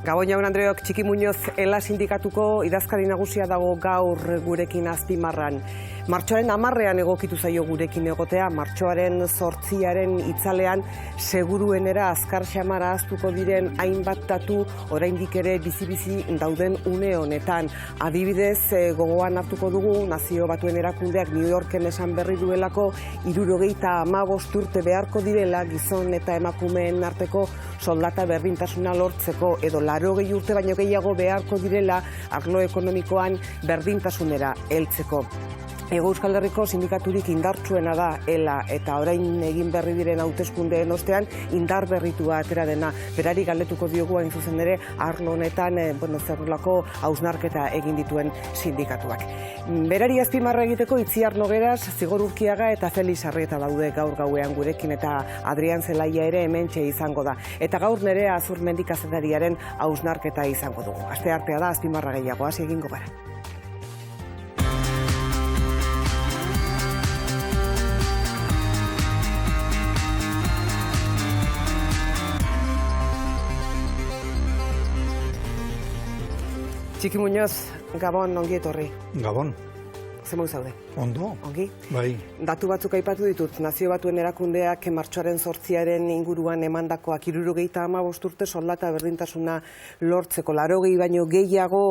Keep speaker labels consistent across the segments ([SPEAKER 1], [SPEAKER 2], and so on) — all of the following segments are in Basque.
[SPEAKER 1] Gabon Jaun Andreok, Txiki Muñoz Ela sindikatuko idazkari nagusia dago gaur gurekin Azpimarran. Martxoaren 10ean egokitu zaio gurekin egotea, martxoaren 8 itzalean seguruenera azkar xamara ahaztuko diren hainbat datu oraindik ere bizi-bizi dauden une honetan. Adibidez, gogoan hartuko dugu Nazio Batuen Erakundeak New Yorken esan berri duelako 75 urte beharko direla gizon eta emakumeen arteko soldata berdintasuna lortzeko edo 80 urte baino gehiago beharko direla arlo ekonomikoan berdintasunera heltzeko. Hego Euskal Herriko sindikaturik indartsuena da Ela eta orain egin berri diren hauteskundeen ostean indar berritua atera dena. Berari galdetuko diogu hain zuzen ere arlo honetan zerrelako hausnarketa egin dituen sindikatuak. Berari azpimarra egiteko Itziar Nogueras, Zigor Urkiaga eta Felix Arrieta daude gaur gauean gurekin eta Adrian Zelaia ere hementxe izango da. Eta gaur Nerea Azurmendi kazetariaren hausnarketa izango dugu. Asteartea da azpimarra gehiago hasi egingo gara. Txiki Muñoz, Gabon, ongi etorri.
[SPEAKER 2] Gabon.
[SPEAKER 1] Zemoi zaude?
[SPEAKER 2] Ondo.
[SPEAKER 1] Ongi?
[SPEAKER 2] Bai.
[SPEAKER 1] Datu batzuk aipatu ditut, Nazio Batuen Erakundeak martxoaren 8 inguruan emandakoak 75 urte soldata berdintasuna lortzeko, 80 baino gehiago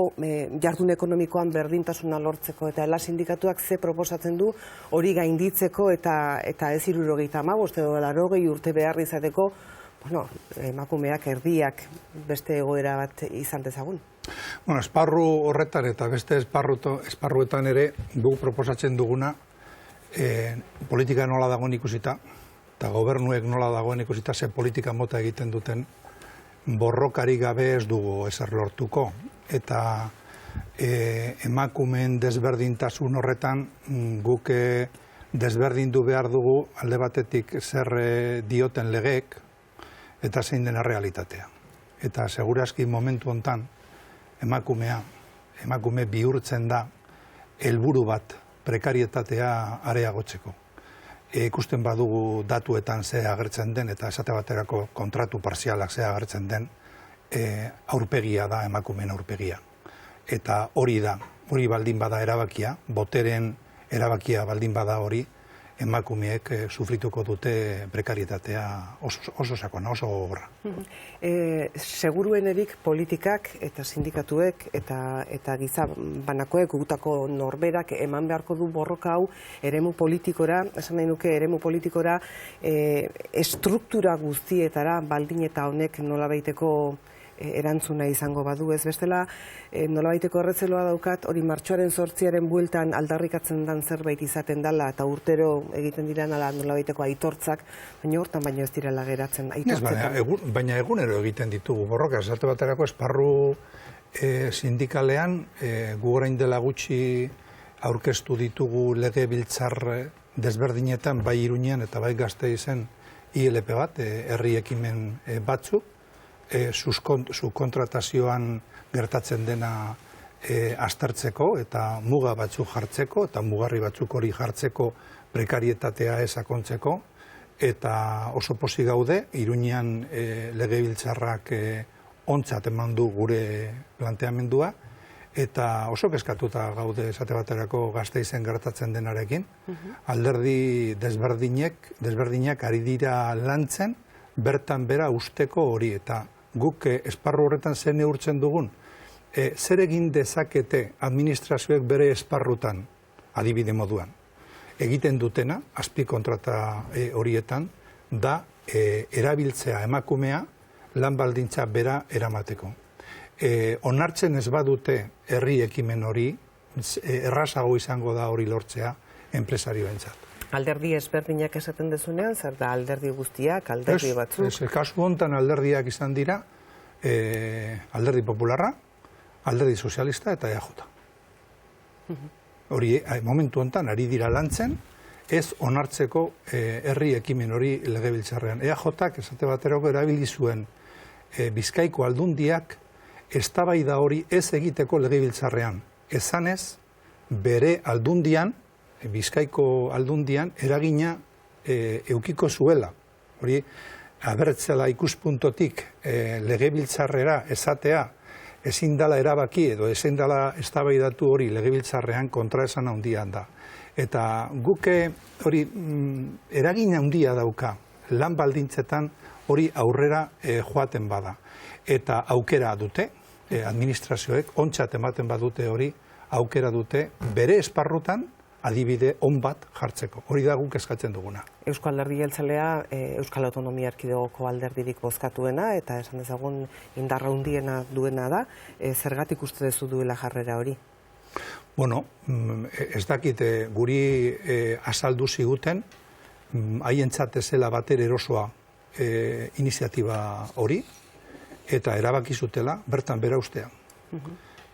[SPEAKER 1] jardun ekonomikoan berdintasuna lortzeko, eta Ela sindikatuak ze proposatzen du hori gainditzeko eta ez 75 edo 80 urte behar izateko, emakumeak erdiak beste egoera bat izan dezagun.
[SPEAKER 2] Esparru horretan eta beste esparruetan ere dugu proposatzen duguna politika nola dagoen ikusita eta gobernuek nola dagoen ikusita ze politika mota egiten duten borrokari gabe ez dugu ezer lortuko. Eta emakumeen desberdintasun horretan guk desberdindu behar dugu alde batetik zer dioten legeek eta zein dena realitatea. Eta segurazki momentu hontan emakume bihurtzen da helburu bat prekarietatea areagotzeko. Ikusten badugu datuetan ze agertzen den eta esate baterako kontratu parzialak ze agertzen den aurpegia da emakumeen aurpegia. Eta hori baldin bada erabakia, boteren erabakia baldin bada hori, emakumeek sufrituko dute prekarietatea oso sakona, oso gogorra.
[SPEAKER 1] Seguruenerik politikak eta sindikatuek eta giza banakoek gutako norberak eman beharko du borroka hau eremu politikora, esan nahi nuke eremu politikora estruktura guztietara baldin eta honek nolabaiteko erantzuna izango badu, ez bestela nolabaiteko erretzeloa daukat hori martxoaren 8 bueltan aldarrikatzen dan zerbait izaten dela eta urtero egiten dira nolabaiteko aitortzak, baina hortan baino ez direla geratzen aitortzetan.
[SPEAKER 2] Baina egunero egiten ditugu borroka, esate baterako esparru sindikalean gu orain dela gutxi aurkeztu ditugu legebiltzar desberdinetan bai Iruñean eta bai Gasteizen ILP bat, herri ekimen batzuk, subkontratazioan gertatzen dena aztertzeko eta muga batzuk jartzeko eta mugarri batzuk hori jartzeko prekarietatea esakontzeko eta oso pozik gaude Iruñean legebiltzarrak ontzat eman du gure planteamendua eta oso kezkatuta gaude esate baterako Gasteizen gertatzen denarekin. Alderdi desberdinak ari dira lantzen bertan bera usteko hori eta guk esparru horretan zen neurtzen dugun, zer egin dezakete administrazioek bere esparrutan, adibide moduan. Egiten dutena, azpikontrata horietan, da erabiltzea emakumea lan baldintza bera eramateko. Onartzen ez badute herri ekimen hori, errazago izango da hori lortzea enpresarioentzat.
[SPEAKER 1] Alderdi ezberdinak esaten dezunean, zer da alderdi guztiak, alderdi batzuk?
[SPEAKER 2] Kasu honetan alderdiak izan dira, alderdi popularra, alderdi sozialista eta EAJ. Hori, momentu honetan, ari dira lantzen, ez onartzeko herri ekimen hori legebiltzarrean. EAJak esate baterako erabili zuen Bizkaiko aldundiak eztabaida hori ez egiteko legebiltzarrean. Esanez, bere aldundian, Bizkaiko aldundian eragina eukiko zuela. Hori abertzela ikuspuntotik legebiltzarrera esatea ezin dela erabaki edo ezin dela eztabaidatu hori legebiltzarrean kontraesan handian da. Eta guke hori eragin handia dauka lan baldintzetan hori aurrera joaten bada. Eta aukera dute, administrazioek ontzat ematen badute hori, aukera dute bere esparrutan adibide on bat jartzeko. Hori da guk eskatzen duguna.
[SPEAKER 1] Eusko Alderdi Jeltzalea Euskal Autonomia Erkidegoko alderdirik bozkatuena eta esan dezagun indarra handiena duena da, zergatik uste duzu duela jarrera hori?
[SPEAKER 2] Bueno, ez dakit guri azaldu ziguten, haientzat ezela bater erosoa iniziatiba hori, eta erabaki zutela bertan bera ustean.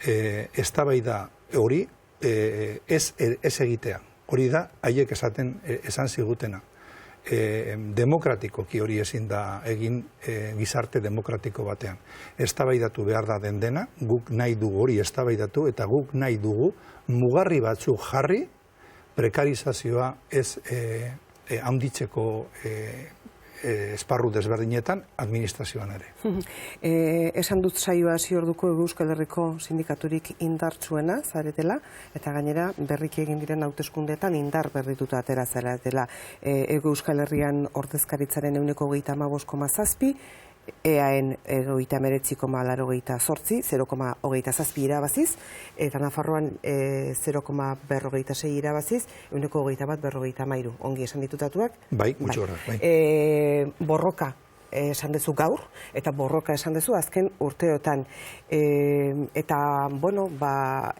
[SPEAKER 2] Eztabaida hori ez egitea. Hori da, haiek esan zigutena. Demokratikoki hori ezin da egin gizarte demokratiko batean. Eztabaidatu behar da dena, guk nahi dugu hori eztabaidatu, eta guk nahi dugu mugarri batzuk jarri, prekarizazioa ez handitzeko esparru desberdinetan, administrazioan ere.
[SPEAKER 1] Esan dut saioa hasi orduko Euskal Herriko sindikaturik indartsuena zaretela, eta gainera berriki egin diren hauteskundeetan indar berrituta atera zaretela. Euskal Herrian ordezkaritzaren 35,7, EAen 39,88, 0,27 irabaziz, eta Nafarroan 0,26 irabaziz, 1,21,53. Ongi esan ditutatuak?
[SPEAKER 2] Bai, gutxorra.
[SPEAKER 1] Borroka esan dezu gaur, eta borroka esan dezu azken urteotan. Eta, bueno,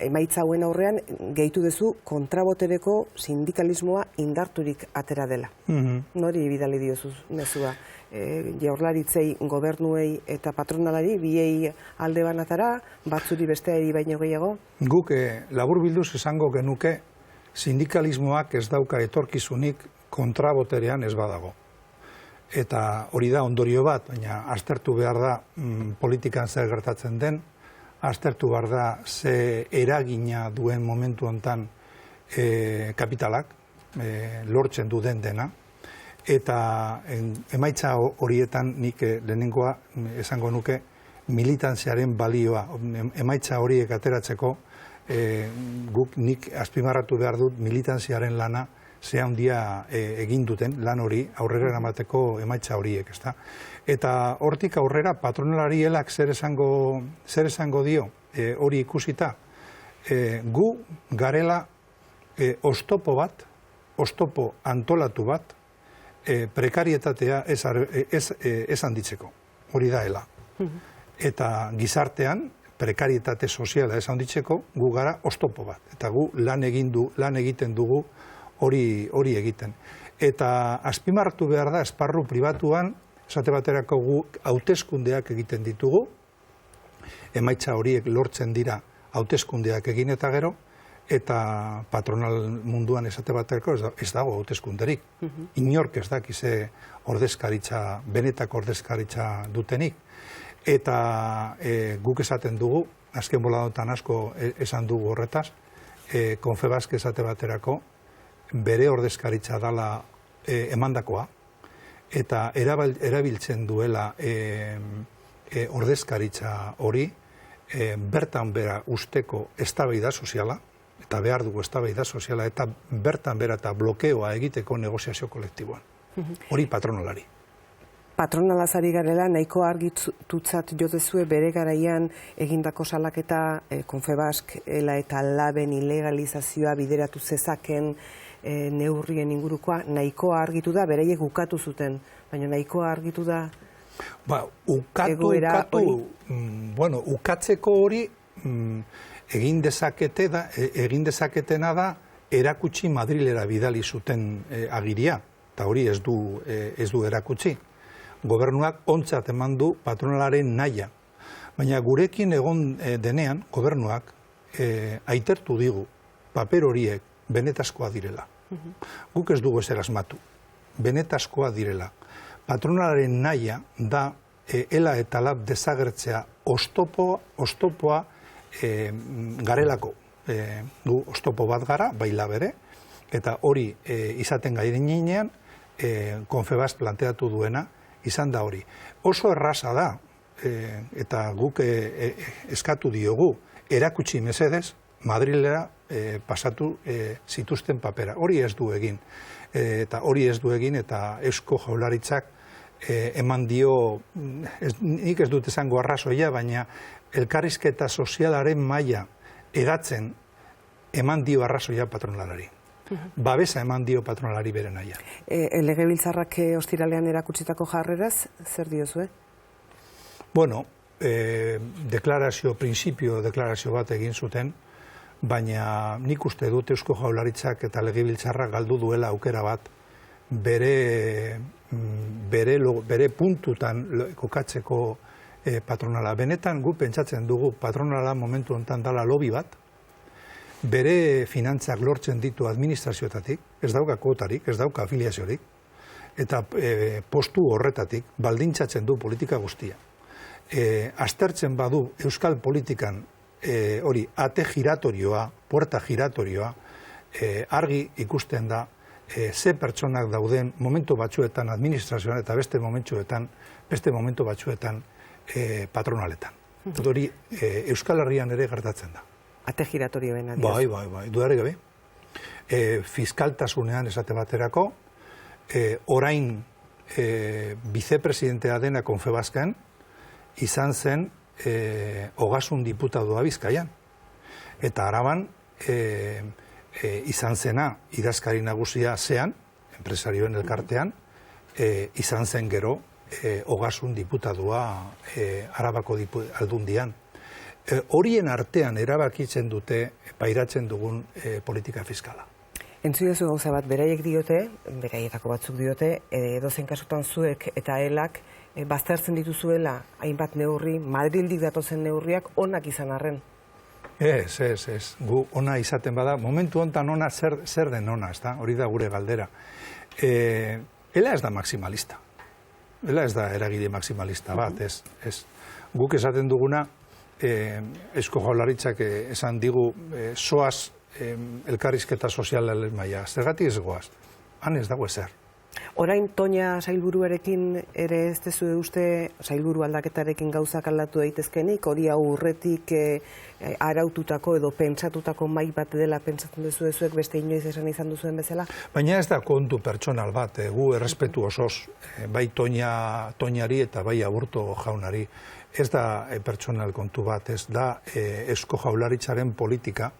[SPEAKER 1] emaitza hauen aurrean gehitu dezu kontrabotereko sindikalismoa indarturik atera dela. Nori bidali diozu mezua? Jaurlaritzei, gobernuei eta patronalari, biei alde banatara, batzuri besteari baino gehiago?
[SPEAKER 2] Guk laburbilduz esango genuke sindikalismoak ez dauka etorkizunik kontraboterean ez badago. Eta hori da ondorio bat, baina aztertu behar da politikan zer gertatzen den, aztertu behar da ze eragina duen momentu hontan kapitalak, lortzen du dena, eta emaitza horietan nik lehenengoa esango nuke militantziaren balioa. Emaitza horiek ateratzeko guk nik azpimarratu behar dut militantziaren lana ze handia egin duten lan hori aurrera eramateko emaitza horiek, ezta? Eta hortik aurrera patronalari helak zer esango dio hori ikusita, gu garela oztopo bat, oztopo antolatu bat, prekarietatea ez handitzeko, hori da hela. Eta gizartean, prekarietate soziala ez handitzeko, gu gara oztopo bat. Eta gu lan egiten dugu hori egiten. Eta azpimarratu behar da, esparru pribatuan, esate baterako gu hauteskundeak egiten ditugu, emaitza horiek lortzen dira hauteskundeak egin eta gero, eta patronal munduan esate baterako ez dago hauteskunderik. Inork ez dakize ordezkaritza, benetako ordezkaritza dutenik. Eta guk esaten dugu, azken boladotan asko esan dugu horretaz, Confebask esate baterako, bere ordezkaritza dala emandakoa, eta erabiltzen duela ordezkaritza hori, bertan bera usteko eztabaida soziala, eta behar dugu eztabaida soziala, eta bertan bera eta blokeoa egiteko negoziazio kolektiboan. Hori patronalari.
[SPEAKER 1] Patronalazari garela nahiko argitutzat jodezue bere garaian egindako salaketa Confebask eta laben ilegalizazioa bideratu zezaken neurrien ingurukoa, nahikoa argitu da, bereiek ukatu zuten, baina nahikoa argitu da
[SPEAKER 2] ukatzeko hori egin dezaketena da erakutsi Madrilera bidali zuten agiria, eta hori ez du erakutsi. Gobernuak ontzat eman du patronalaren nahia, baina gurekin egon denean gobernuak aitertu digu paper horiek benetazkoa direla. Guk ez dugu ezer asmatu, benetazkoa direla. Patronalaren nahia da ela eta lab desagertzea oztopoa garelako. Gu oztopo bat gara, baila bere, eta hori izaten gairenean Confebask planteatu duena, izan da hori. Oso erraza da, eta guk eskatu diogu, erakutsi mesedez, Madrilera pasatu zituzten papera. Hori ez du egin. Eta hori ez du egin, eta Eusko Jaurlaritzak eman dio, nik ez dut esango arrazoia, baina elkarrizketa sozialaren maila egatzen eman dio arrazoia patronalari. Babesa eman dio patronalari bere naia.
[SPEAKER 1] Legebiltzarrak ostiralean erakutsitako jarreraz, zer diozue?
[SPEAKER 2] Bueno, printzipio deklarazio bat egin zuten, baina nik uste dut Eusko Jaurlaritzak eta Legebiltzarrak galdu duela aukera bat bere puntutan kokatzeko patronala. Benetan gu pentsatzen dugu patronala momentu honetan dala lobby bat, bere finantzak lortzen ditu administrazioetatik, ez dauka kuotarik, ez dauka afiliaziorik, eta postu horretatik baldintzatzen du politika guztia. Aztertzen badu euskal politikan hori ate giratorioa, puerta giratorioa, argi ikusten da ze pertsonak dauden momentu batzuetan administrazioan eta beste momentu batzuetan patronaletan. Hori Euskal Herrian ere gertatzen da.
[SPEAKER 1] Ate giratorioen adiaz.
[SPEAKER 2] Bai, dudarik gabe. Fiskaltasunean esate baterako, orain vicepresidentea dena Confebasken izan zen Ogasun diputadua Bizkaian. Eta Araban izan zena idazkari nagusia zean, enpresarioen elkartean, izan zen gero Ogasun diputadua Arabako Aldundian. Horien artean erabakitzen dute pairatzen dugun politika fiskala.
[SPEAKER 1] Entzuiozu gauza bat, beraiek diote, beraietako batzuk diote, edozein kasutan zuek eta helak baztertzen dituzuela hainbat neurri, Madrildik datozen neurriak onak izan arren.
[SPEAKER 2] Ez. Gu ona izaten bada, momentu hontan ona zer den ona, ezta? Hori da gure galdera. Ela ez da maximalista. Ela ez da eragile maximalista bat, ez. Guk esaten duguna, Eusko Jaurlaritzak esan digu, soaz elkarrizketa sozialaren maila. Zergatik ez goaz? Han ez dago ezer.
[SPEAKER 1] Orain Toña sailburuarekin ere ez dezue uste sailburu aldaketarekin gauzak aldatu daitezkenik, hori aurretik araututako edo pentsatutako mahai bat dela pentsatzen duzuek beste inoiz esan izan duzuen bezala?
[SPEAKER 2] Baina ez da kontu pertsonal bat, gu errespetu osoz, bai Toñari eta bai Aburto jaunari. Ez da pertsonal kontu bat, ez da Eusko Jaurlaritzaren politika,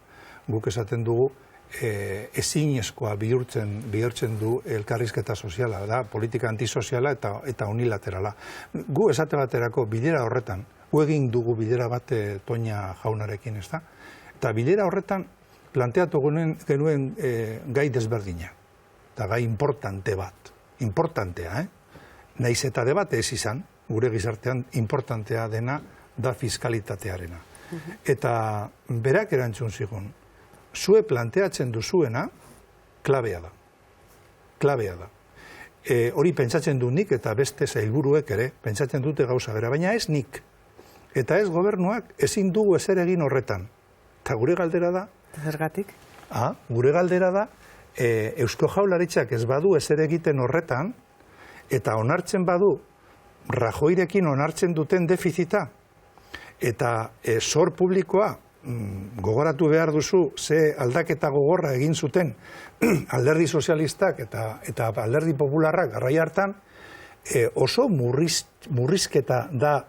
[SPEAKER 2] guk esaten dugu, ezinezkoa bihurtzen du elkarrizketa soziala, da politika antisoziala eta unilaterala. Gu esate baterako bilera horretan, gu egin dugu bilera bat Toña jaunarekin, ez da? Eta bilera horretan planteatu genuen gai desberdina, eta gai importante bat, importantea, naiz eta debate ez izan, gure gizartean importantea dena da fiskalitatearena. Eta berak erantzun zigun, zue planteatzen duzuena, klabea da. Hori pentsatzen du nik eta beste sailburuek ere, pentsatzen dute gauza bera, baina ez nik. Eta ez gobernuak ezin dugu ezer egin horretan. Eta gure galdera da...
[SPEAKER 1] Zergatik?
[SPEAKER 2] Gure galdera da, Eusko Jaurlaritzak ez badu ezer egiten horretan, eta onartzen badu, Rajoirekin onartzen duten defizita, eta zor publikoa, gogoratu behar duzu, ze aldaketa gogorra egin zuten alderdi sozialistak eta alderdi popularrak garrai hartan, oso murrizketa da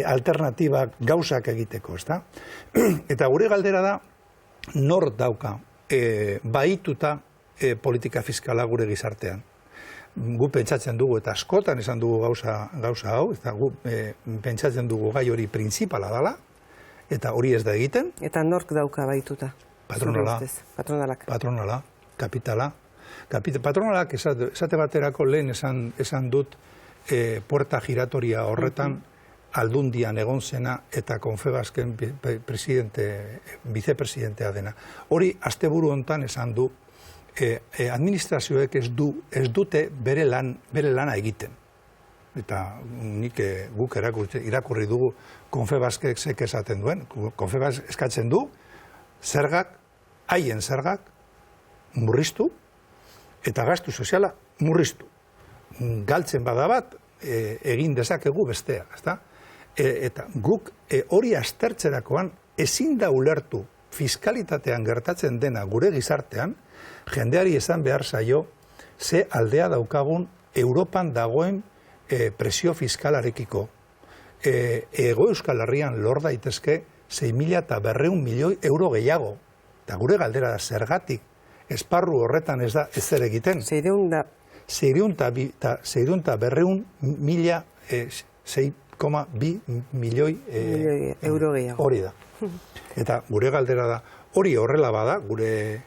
[SPEAKER 2] alternatibak gauzak egiteko, ezta? Eta gure galdera da, nor dauka bahituta politika fiskala gure gizartean. Gu pentsatzen dugu eta askotan esan dugu gauza hau, eta gu pentsatzen dugu gai hori printzipala dela, eta hori ez da egiten.
[SPEAKER 1] Eta nork dauka baituta?
[SPEAKER 2] Patronala, kapitala. Patronalak esate baterako lehen esan dut puerta giratoria horretan Aldundian egon zena eta Confebasken vicepresidentea dena. Hori asteburu hontan esan du administrazioek ez dute bere lana egiten. Eta nik guk irakurri dugu Confebaskek zek esaten duen. Confebask eskatzen du haien zergak murriztu eta gastu soziala murriztu. Galtzen bada bat, egin dezakegu bestea, ezta? Eta guk hori aztertzerakoan ezin da ulertu fiskalitatean gertatzen dena gure gizartean, jendeari esan behar zaio ze aldea daukagun Europan dagoen presio fiskalarekiko. Ego Euskal Herrian lor daitezke 6.200 milioi euro gehiago. Eta gure galdera da zergatik esparru horretan ez da ezer egiten. 6.200 milioi
[SPEAKER 1] euro gehiago.
[SPEAKER 2] Hori da. Eta gure galdera da, hori horrela bada, gure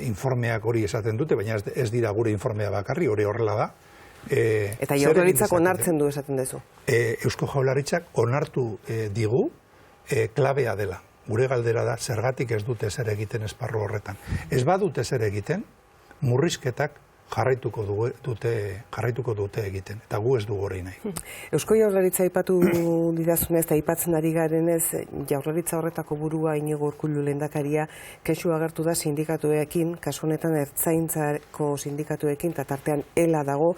[SPEAKER 2] informeak hori esaten dute, baina ez dira gure informea bakarri, hori horrela da.
[SPEAKER 1] Eta Jaurlaritzak onartzen du esaten duzu?
[SPEAKER 2] Eusko Jaurlaritzak onartu digu klabea dela. Gure galdera da, zergatik ez dute zer egiten esparru horretan. Ez badute zer egiten, murrizketak jarraituko dute egiten, eta gu ez dugu hori nahi.
[SPEAKER 1] Eusko Jaurlaritza aipatu didazunez, eta aipatzen ari garenez, Jaurlaritza horretako burua Iñigo Urkullu lehendakaria kexu agertu da sindikatuekin, kasu honetan ertzaintzako sindikatuekin, eta tartean ela dago,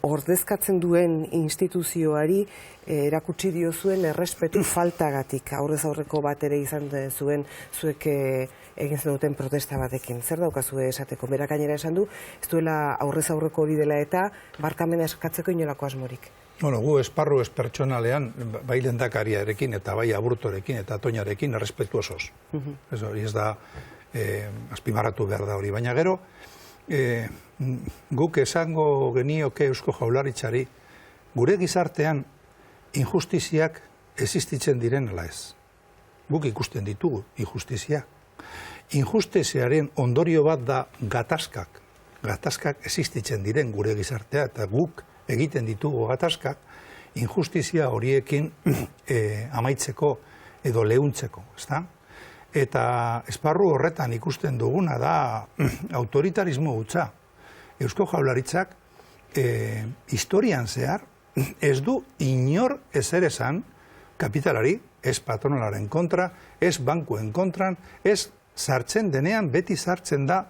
[SPEAKER 1] ordezkatzen duen instituzioari erakutsi diozuen errespetu faltagatik. Aurrez aurreko bat ere izan zuen zuek egin zenuten protesta batekin. Zer daukazue esateko? Berak gainera esan du, ez duela aurrez aurreko hori dela eta barkamena eskatzeko inolako asmorik.
[SPEAKER 2] Bueno, gu esparru ez pertsonalean, bai lehendakariarekin eta bai Aburtorekin eta Toñarekin errespetu osoz. Ez da, azpimarratu behar da hori. Baina gero, guk esango genioke Eusko Jaurlaritzari, gure gizartean injustiziak existitzen diren ala ez. Guk ikusten ditugu injustizia. Injustiziaren ondorio bat da gatazkak. Gatazkak existitzen diren gure gizartea eta guk egiten ditugu gatazkak injustizia horiekin amaitzeko edo leuntzeko, ezta? Eta esparru horretan ikusten duguna da autoritarismo hutsa. Eusko Jaurlaritzak historian zehar ez du inor ezer esan kapitalari, ez patronalaren kontra, ez bankuen kontran, ez sartzen denean beti sartzen da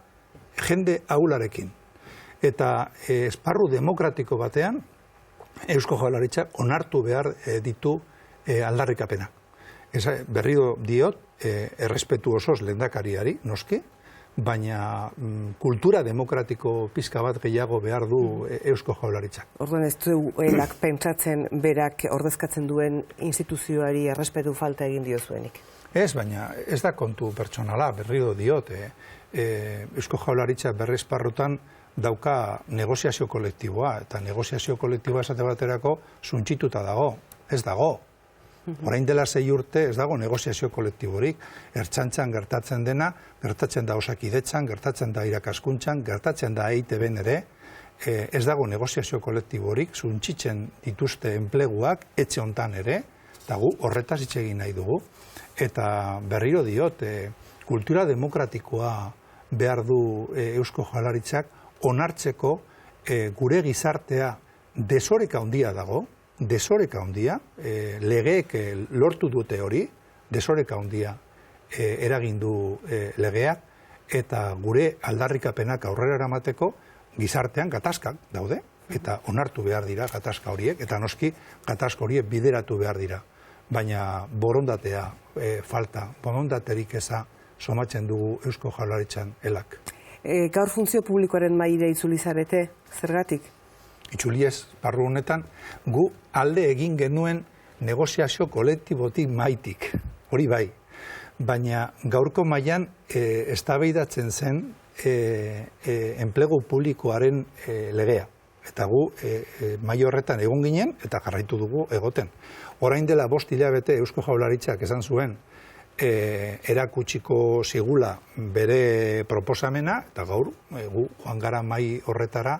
[SPEAKER 2] jende ahularekin. Eta esparru demokratiko batean Eusko Jaurlaritzak onartu behar ditu aldarrikapenak. Berriro diot, errespetu osoz lehendakariari, noski, baina kultura demokratiko pizka bat gehiago behar du Eusko Jaurlaritzak.
[SPEAKER 1] Orduan ez duelak pentsatzen berak ordezkatzen duen instituzioari errespetu falta egin diozuenik?
[SPEAKER 2] Ez, baina ez da kontu pertsonala, berriro diot. Eusko Jaurlaritzak berresparrutan dauka negoziazio kolektiboa, eta negoziazio kolektiboa esate baterako suntsituta dago, ez dago. Orain dela 6 urte ez dago negoziazio kolektiborik, Ertzaintzan gertatzen dena, gertatzen da Osakidetzan, gertatzen da irakaskuntzan, gertatzen da EITB-n ere, ez dago negoziazio kolektiborik, suntsitzen dituzte enpleguak, etxe hontan ere, eta gu horretaz hitz egin nahi dugu. Eta berriro diot, kultura demokratikoa behar du Eusko Jaurlaritzak onartzeko gure gizartea desoreka handia dago, desoreka handia, legeek lortu dute hori, desoreka handia eragin du legeak, eta gure aldarrikapenak aurrera eramateko gizartean gatazkak daude, eta onartu behar dira gatazka horiek, eta noski gatazka horiek bideratu behar dira. Baina borondatea falta, borondaterik eza somatzen dugu Eusko Jaurlaritzan elak.
[SPEAKER 1] Gaur funtzio publikoaren mahaira itzuli zarete, zergatik?
[SPEAKER 2] Itzuliez, parru honetan, gu alde egin genuen negoziazio kolektibotik maitik, hori bai. Baina gaurko mailan eztabaidatzen zen enplegu publikoaren legea. Eta gu mai horretan egon ginen eta jarraitu dugu egoten. Orain dela 5 hilabete Eusko Jaurlaritzak esan zuen erakutsiko zigula bere proposamena, eta gaur gu joan gara mai horretara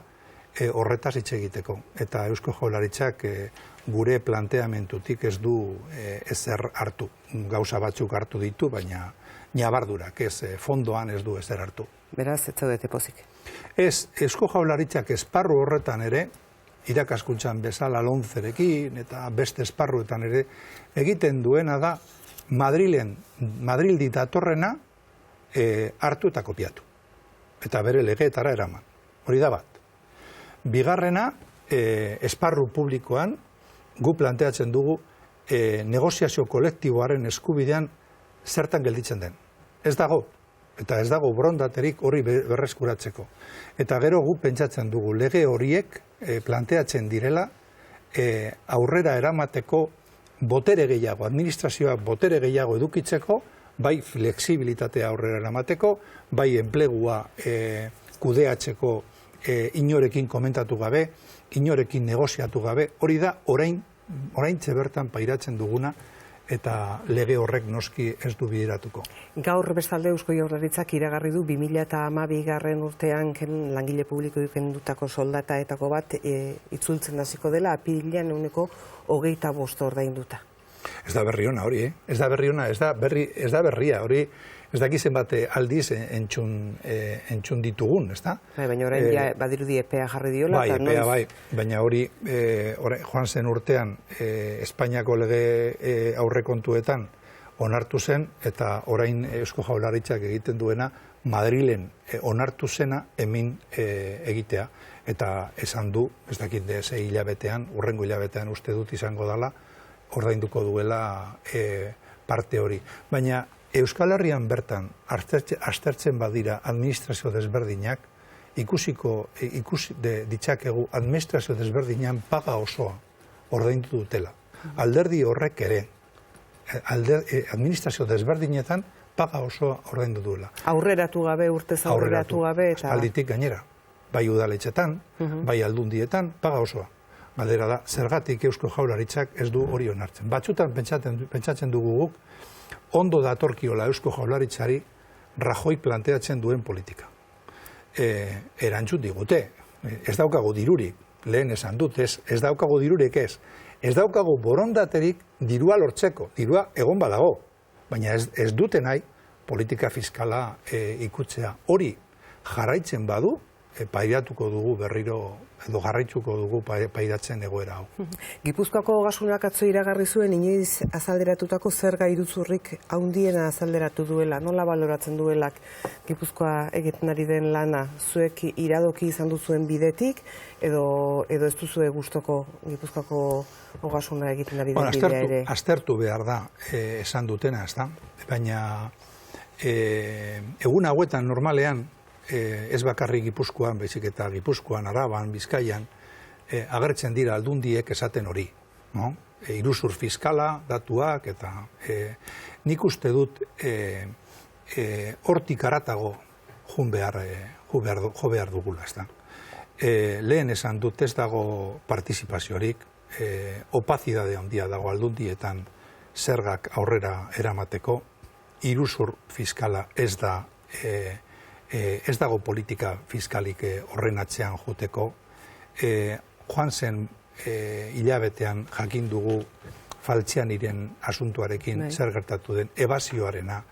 [SPEAKER 2] horretaz hitz egiteko. Eta Eusko Jaurlaritzak gure planteamentutik ez du ezer hartu. Gauza batzuk hartu ditu, baina nabardurak, fondoan ez du ezer hartu.
[SPEAKER 1] Beraz, ez zaudete pozik.
[SPEAKER 2] Ez, Eusko Jaurlaritzak esparru horretan ere, irakaskuntzan bezala lomcerekin eta beste esparruetan ere, egiten duena da Madrildi datorrena hartu eta kopiatu. Eta bere legeetara eraman. Hori da bat. Bigarrena, esparru publikoan gu planteatzen dugu negoziazio kolektiboaren eskubidean zertan gelditzen den. Ez dago, eta ez dago borondaterik hori berreskuratzeko. Eta gero gu pentsatzen dugu lege horiek planteatzen direla aurrera eramateko botere gehiago, administrazioa botere gehiago edukitzeko, bai fleksibilitatea aurrera eramateko, bai enplegua kudeatzeko inorekin komentatu gabe, inorekin negoziatu gabe, hori da oraintxe bertan pairatzen duguna, eta lege horrek noski ez du bideratuko.
[SPEAKER 1] Gaur bestalde Eusko Jaurlaritzak iragarri du 2012. Urtean langile publikoek kendutako soldataetako bat itzultzen hasiko dela apirilean 25% ordainduta.
[SPEAKER 2] Ez da berri ona hori, ez da berri ona, ez da berria hori, ez dakizen bat aldiz entzun ditugun, ez da?
[SPEAKER 1] Baina orain badirudi epea jarri diola.
[SPEAKER 2] Bai, epea bai, baina hori joan zen urtean Espainiako lege aurrekontuetan onartu zen, eta orain Eusko Jaurlaritzak egiten duena Madrilen onartu zena hemen egitea. Eta esan du, ez dakit ze hilabetean, urrengo hilabetean uste dut izango dela, ordainduko duela parte hori. Baina Euskal Herrian bertan aztertzen badira administrazio desberdinak, ikus ditzakegu administrazio desberdinan paga osoa ordaindu dutela. Alderdi horrek ere, administrazio desberdinetan paga osoa ordaindu duela.
[SPEAKER 1] Aurreratu gabe, urtez aurreratu gabe.
[SPEAKER 2] Alditik gainera, bai udaletxetan, bai aldundietan, paga osoa. Galdera da, zergatik Eusko Jaurlaritzak ez du hori onartzen. Batzutan pentsatzen dugu guk, ondo datorkiola Eusko Jaurlaritzari Rajoy planteatzen duen politika. Erantzun digute, ez daukagu dirurik, lehen esan dut, ez daukagu dirurik ez daukagu borondaterik dirua lortzeko, dirua egon badago, baina ez dute nahi politika fiskala ikutzea. Hori jarraitzen badu, pairatuko dugu berriro, edo jarraitzuko dugu pairatzen egoera hau.
[SPEAKER 1] Gipuzkoako Ogasunak atzo iragarri zuen inoiz azalderatutako zerga iruzurrik handiena azalderatu duela. Nola baloratzen duelak Gipuzkoa egiten ari den lana? Zuek iradoki izan duzuen bidetik, edo ez duzue gustoko Gipuzkoako Ogasuna egiten ari den bidea ere?
[SPEAKER 2] Aztertu behar da esan dutena, ez da? Baina egun hauetan normalean, ez bakarrik Gipuzkoan, baizik eta Gipuzkoan, Araban, Bizkaian, agertzen dira aldundiek esaten hori. Iruzur fiskala, datuak, eta nik uste dut hortik haratago jo behar dugula. Lehen esan dut ez dago partizipaziorik, opazidade handia dago aldundietan zergak aurrera eramateko, iruzur fiskala ez da ez dago politika fiskalik horren atzean joteko. Joan zen hilabetean jakin dugu Faltzianiren asuntuarekin zer gertatu den, ebasioarena.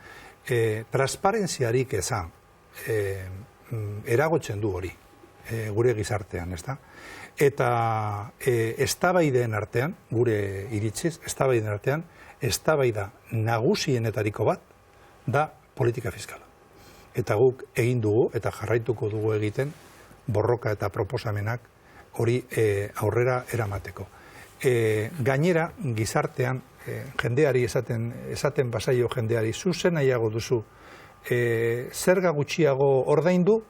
[SPEAKER 2] Transparentziarik eza eragotzen du hori gure gizartean, ez da? Eta eztabaideen artean, gure iritziz, eztabaideen artean, eztabaida nagusienetariko bat da politika fiskala. Eta guk egin dugu, eta jarraituko dugu egiten, borroka eta proposamenak hori aurrera eramateko. Gainera, gizartean, jendeari esaten basaio jendeari, zuzen nahiago duzu, zerga gutxiago ordaindu,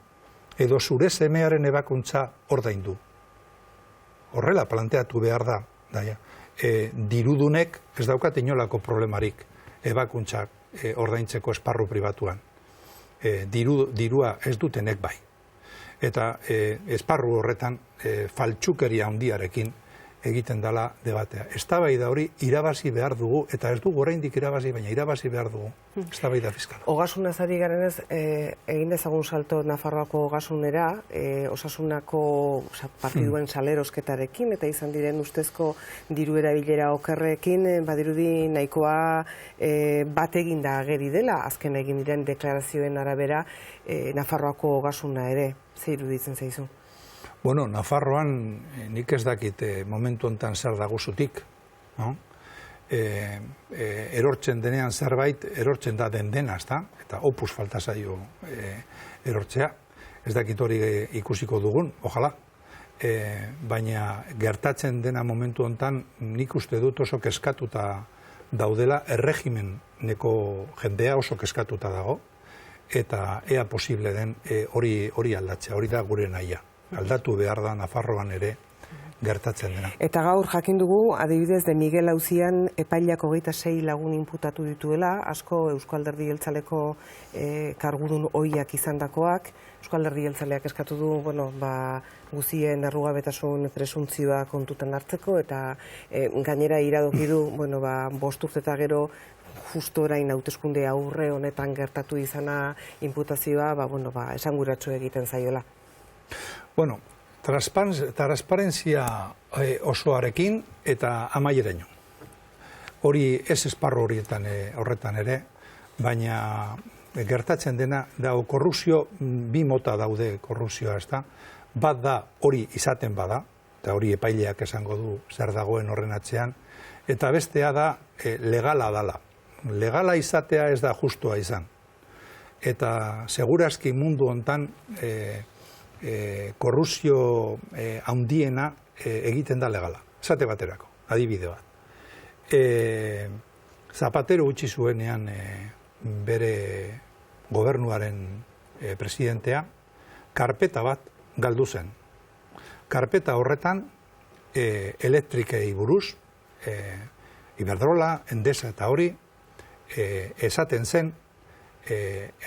[SPEAKER 2] edo zure semearen ebakuntza ordaindu. Horrela planteatu behar da. Dirudunek ez daukat inolako problemarik ebakuntzak ordaintzeko esparru pribatuan. Dirua ez dutenek bai. Eta esparru horretan faltsukeria handiarekin egiten dela debatea. Eztabaida hori irabazi behar dugu, eta ez dugu oraindik irabazi, baina irabazi behar dugu eztabaida fiskala.
[SPEAKER 1] Ogasunaz ari garenez, egin dezagun salto Nafarroako Ogasunera, Osasunako partiduen salerosketarekin, eta izan diren ustezko diru erabilera okerrekin, badirudi nahikoa bat eginda ageri dela, azken egin diren deklarazioen arabera Nafarroako Ogasuna ere. Zer iruditzen zaizu?
[SPEAKER 2] Bueno, Nafarroan nik ez dakit momentu honetan zer daguzutik. Erortzen denean zerbait, erortzen da dena, eta opus falta zaio erortzea. Ez dakit hori ikusiko dugun, ojala. baina gertatzen dena momentu hontan nik uste dut oso kezkatuta daudela, erregimeneko jendea oso kezkatuta dago, eta ea posible den hori aldatzea, hori da gure nahia. Aldatu behar da Nafarroan ere gertatzen dena.
[SPEAKER 1] Eta gaur jakin dugu, adibidez, de Miguel auzian epailak 26 lagun inputatu dituela, asko Eusko Alderdi Jeltzaleko kargudun ohiak izandakoak. Eusko Alderdi Jeltzaleak eskatu du, guzien errugabetasun presuntzioa kontutan hartzeko, eta gainera iradoki du, 5 urte eta gero justo orain hauteskunde aurre honetan gertatu izana inputazioa, esanguratsu egiten zaiola.
[SPEAKER 2] Bueno, transparentzia osoarekin eta amaieraino. Hori ez esparru horretan ere, baina gertatzen dena, korrupzio, bi mota daude korrupzioa, ez da? Bat da hori izaten bada, eta hori epaileak esango du zer dagoen horren atzean, eta bestea da legala dala. Legala izatea ez da justua izan. Eta segurazki mundu hontan korrupzio handiena egiten da legala. Esate baterako, adibide bat. Zapatero utzi zuenean bere gobernuaren presidentea, karpeta bat galdu zen. Karpeta horretan elektrikei buruz, Iberdrola, Endesa eta hori, esaten zen,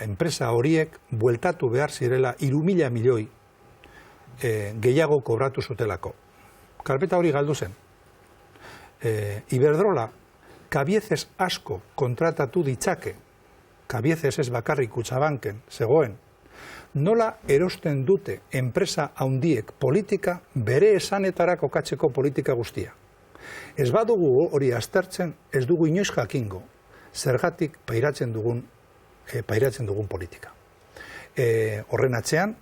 [SPEAKER 2] enpresa horiek bueltatu behar zirela 3.000 milioi gehiago kobratu zutelako. Karpeta hori galdu zen. Iberdrola, kabiezez asko kontratatu ditzake, kabiezez ez bakarrik Kutxabanken zegoen, nola erosten dute enpresa handiek politika bere esanetarako kokatzeko politika guztia. Ez badugu hori aztertzen, ez dugu inoiz jakingo, zergatik pairatzen dugun politika. Horren atzean,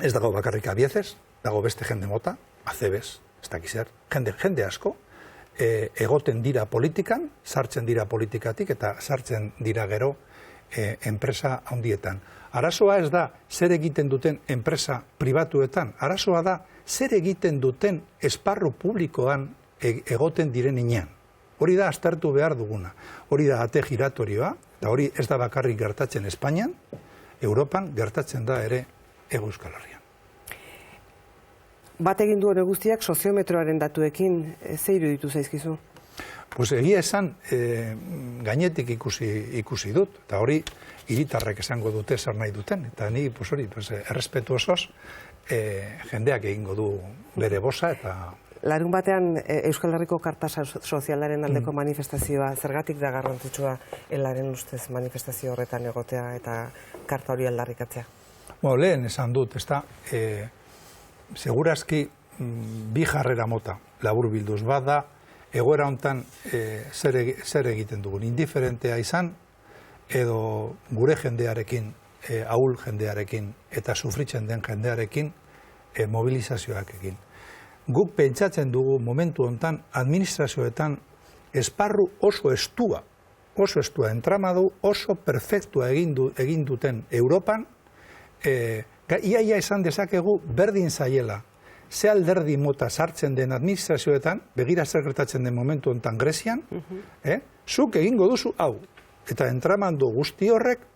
[SPEAKER 2] ez dago bakarrik abiezez, dago beste jende mota, azebez, ez dakizer, jende asko, egoten dira politikan, sartzen dira politikatik eta sartzen dira gero enpresa handietan. Arazoa ez da zer egiten duten enpresa pribatuetan, arazoa da zer egiten duten esparru publikoan egoten diren inean. Hori da aztertu behar duguna. Hori da ate giratorioa, eta hori ez da bakarrik gertatzen Espainian, Europan gertatzen da ere Hego Euskal Herrian.
[SPEAKER 1] Bat egin du hori guztiak soziometroaren datuekin ze iruditu zaizkizu?
[SPEAKER 2] Pues egia esan, gainetik ikusi dut, eta hori hiritarrek esango dute zer nahi duten, eta ni hori errespetu osoz jendeak egingo du bere boza eta...
[SPEAKER 1] Larun batean Euskal Herriko Karta Sozialaren aldeko manifestazioa, zergatik da garrantzitsua elaren ustez manifestazio horretan egotea eta karta hori aldarrikatzea?
[SPEAKER 2] Lehen esan dut, ez da, segurazki bi jarrera mota laburbilduz bat da, egoera hontan zer egiten dugun, indiferentea izan, edo gure jendearekin, ahul jendearekin eta sufritzen den jendearekin mobilizazioak egin. Guk pentsatzen dugu momentu hontan administrazioetan esparru oso estua, entramadu oso perfektua egin duten Europan, iaia esan dezakegu berdin zaiela, ze alderdi mota sartzen den administrazioetan, begira zer gertatzen den momentu hontan Grezian, zuk egingo duzu hau, eta entramando guzti horrek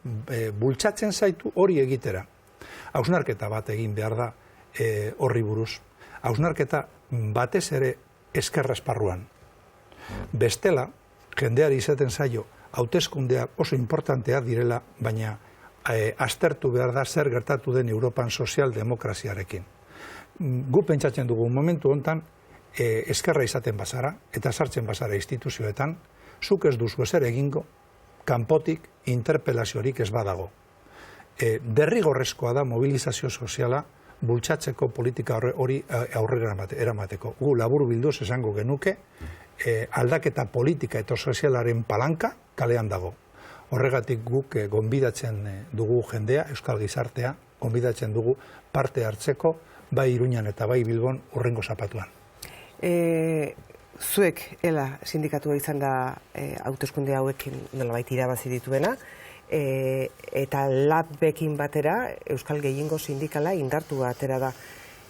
[SPEAKER 2] bultzatzen zaitu hori egitera. Hausnarketa bat egin behar da horri buruz. Hausnarketa batez ere eskerra esparruan. Bestela, jendeari izaten zaio, hauteskundeak oso importanteak direla, baina aztertu behar da zer gertatu den Europan sozialdemokraziarekin. Gu pentsatzen dugu momentu hontan eskerra izaten bazara, eta sartzen bazara instituzioetan, zuk ez duzu ezer egingo, kanpotik interpelaziorik ez badago. Derrigorrezkoa da mobilizazio soziala, bultzatzeko politika hori aurrera eramateko. Gu labur bilduz esango genuke, aldaketa politika eta sozialaren palanka kalean dago. Horregatik guk gonbidatzen dugu jendea, euskal gizartea, gonbidatzen dugu parte hartzeko, bai Iruñan eta bai Bilbon urrengo zapatuan.
[SPEAKER 1] Zuek, ELA sindikatua izan da hauteskunde hauekin nolabait irabazi dituena, eta LAB-ekin batera Euskal Gehiengo Sindikala indartua atera da.